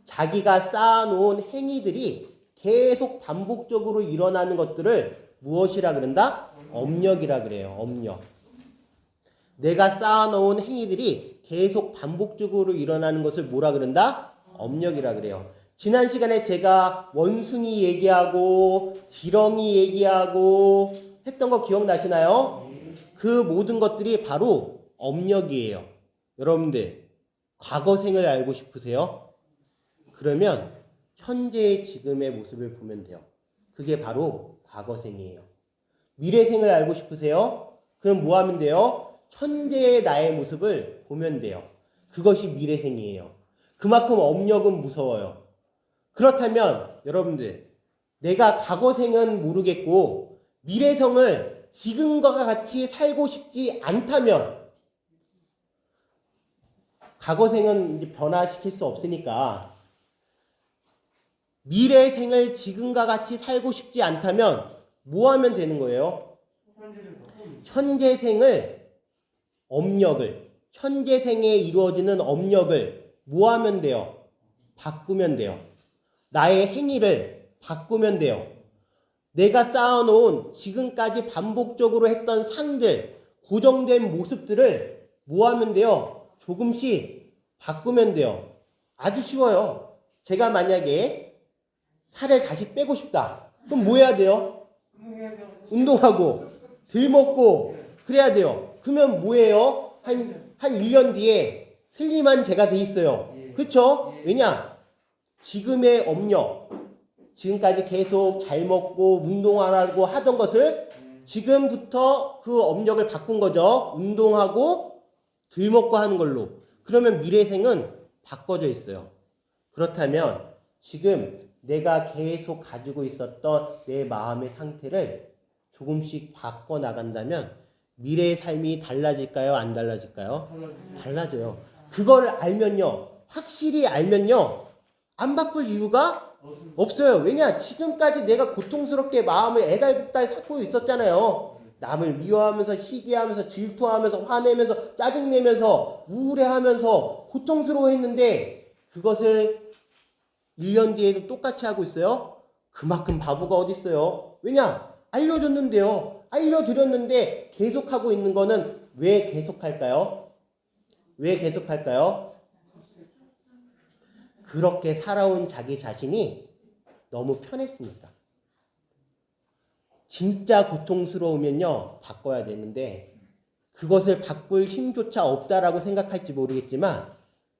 자기가 쌓아놓은 행위들이 계속 반복적으로 일어나는 것들을 무엇이라 그런다? 업력이라 그래요. 업력. 내가 쌓아놓은 행위들이 계속 반복적으로 일어나는 것을 뭐라 그런다? 업력이라 그래요. 지난 시간에 제가 원숭이 얘기하고 지렁이 얘기하고 했던 거 기억나시나요? 그 모든 것들이 바로 업력이에요. 여러분들, 과거생을 알고 싶으세요? 그러면 현재의 지금의 모습을 보면 돼요. 그게 바로 과거생이에요. 미래생을 알고 싶으세요? 그럼 뭐 하면 돼요? 현재의 나의 모습을 보면 돼요. 그것이 미래생이에요. 그만큼 업력은 무서워요. 그렇다면 여러분들, 내가 과거생은 모르겠고 미래생을 지금과 같이 살고 싶지 않다면, 과거생은 이제 변화시킬 수 없으니까 미래생을 지금과 같이 살고 싶지 않다면 뭐 하면 되는 거예요? 현재생을, 업력을, 현재생에 이루어지는 업력을 뭐 하면 돼요? 바꾸면 돼요. 나의 행위를 바꾸면 돼요. 내가 쌓아놓은 지금까지 반복적으로 했던 상들, 고정된 모습들을 뭐 하면 돼요? 조금씩 바꾸면 돼요. 아주 쉬워요. 제가 만약에 살을 다시 빼고 싶다. 그럼 뭐 해야 돼요? 운동하고 덜 먹고 그래야 돼요. 그러면 뭐예요? 한 1년 뒤에 슬림한 제가 돼 있어요. 그렇죠? 왜냐? 지금의 업력, 지금까지 계속 잘 먹고 운동하라고 하던 것을 지금부터 그 업력을 바꾼 거죠. 운동하고 덜 먹고 하는 걸로. 그러면 미래생은 바꿔져 있어요. 그렇다면 지금 내가 계속 가지고 있었던 내 마음의 상태를 조금씩 바꿔나간다면 미래의 삶이 달라질까요? 안 달라질까요? 달라져요. 그걸 알면요, 확실히 알면요, 안 바꿀 이유가 없어요. 왜냐? 지금까지 내가 고통스럽게 마음을 애달붙달 쌓고 있었잖아요. 남을 미워하면서 시기하면서 질투하면서 화내면서 짜증내면서 우울해하면서 고통스러워했는데 그것을 1년 뒤에도 똑같이 하고 있어요? 그만큼 바보가 어디 있어요? 왜냐? 알려줬는데요. 알려드렸는데 계속하고 있는 거는 왜 계속할까요? 왜 계속할까요? 그렇게 살아온 자기 자신이 너무 편했습니다. 진짜 고통스러우면요, 바꿔야 되는데 그것을 바꿀 힘조차 없다라고 생각할지 모르겠지만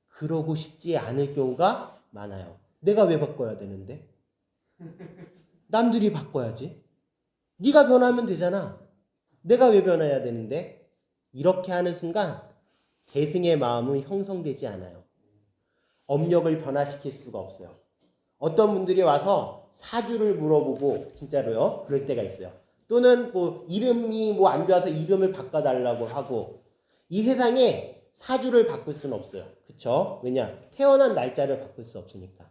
그러고 싶지 않을 경우가 많아요. 내가 왜 바꿔야 되는데? 남들이 바꿔야지. 네가 변하면 되잖아. 내가 왜 변해야 되는데? 이렇게 하는 순간 대승의 마음은 형성되지 않아요. 업력을 변화시킬 수가 없어요. 어떤 분들이 와서 사주를 물어보고 진짜로요. 그럴 때가 있어요. 또는 뭐 이름이 뭐 안 좋아서 이름을 바꿔달라고 하고 이 세상에 사주를 바꿀 수는 없어요. 그쵸? 왜냐? 태어난 날짜를 바꿀 수 없으니까.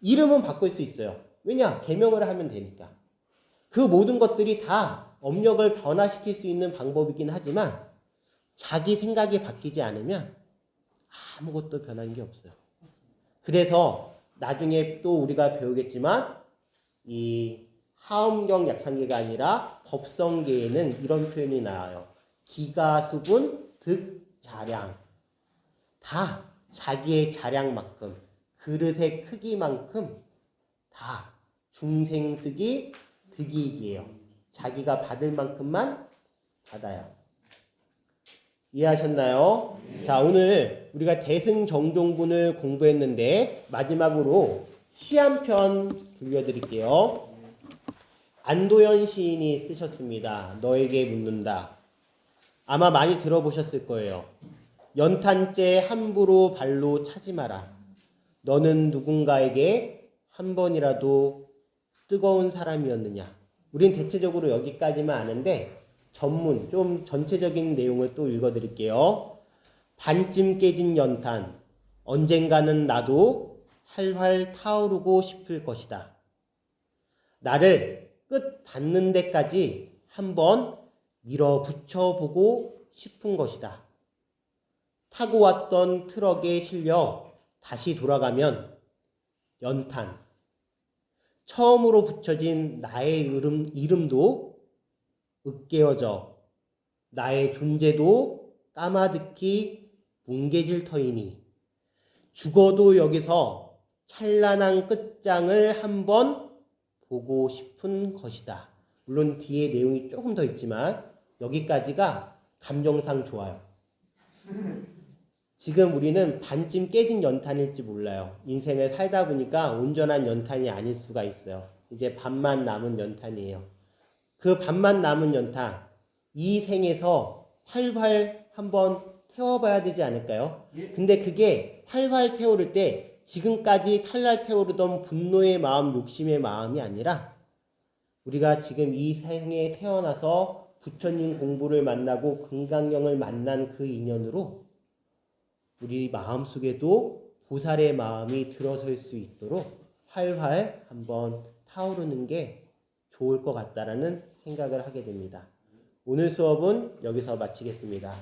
이름은 바꿀 수 있어요. 왜냐? 개명을 하면 되니까. 그 모든 것들이 다 업력을 변화시킬 수 있는 방법이긴 하지만 자기 생각이 바뀌지 않으면 아무것도 변한 게 없어요. 그래서 나중에 또 우리가 배우겠지만 이 하엄경 약상계가 아니라 법성계에는 이런 표현이 나와요. 기가수분 득자량. 다 자기의 자량만큼 그릇의 크기만큼 다 중생수기 득이익이에요. 자기가 받을 만큼만 받아요. 이해하셨나요? 자, 오늘 우리가 대승정종분을 공부했는데 마지막으로 시 한 편 들려드릴게요. 안도현 시인이 쓰셨습니다. 너에게 묻는다. 아마 많이 들어보셨을 거예요. 연탄재 함부로 발로 차지 마라. 너는 누군가에게 한 번이라도 뜨거운 사람이었느냐. 우린 대체적으로 여기까지만 아는데 전문, 좀 전체적인 내용을 또 읽어드릴게요. 반쯤 깨진 연탄, 언젠가는 나도 활활 타오르고 싶을 것이다. 나를 끝 닿는 데까지 한번 밀어붙여보고 싶은 것이다. 타고 왔던 트럭에 실려 다시 돌아가면 연탄, 처음으로 붙여진 나의 이름도 으깨어져 나의 존재도 까마득히 뭉개질 터이니 죽어도 여기서 찬란한 끝장을 한번 보고 싶은 것이다. 물론 뒤에 내용이 조금 더 있지만 여기까지가 감정상 좋아요. 지금 우리는 반쯤 깨진 연탄일지 몰라요. 인생을 살다 보니까 온전한 연탄이 아닐 수가 있어요. 이제 반만 남은 연탄이에요. 그 반만 남은 연탄, 이 생에서 활활 한번 태워봐야 되지 않을까요? 근데 그게 활활 태우를 때 지금까지 탈랄 태우르던 분노의 마음, 욕심의 마음이 아니라 우리가 지금 이 생에 태어나서 부처님 공부를 만나고 금강경을 만난 그 인연으로 우리 마음속에도 보살의 마음이 들어설 수 있도록 활활 한번 타오르는 게 좋을 것 같다라는 생각을 하게 됩니다. 오늘 수업은 여기서 마치겠습니다.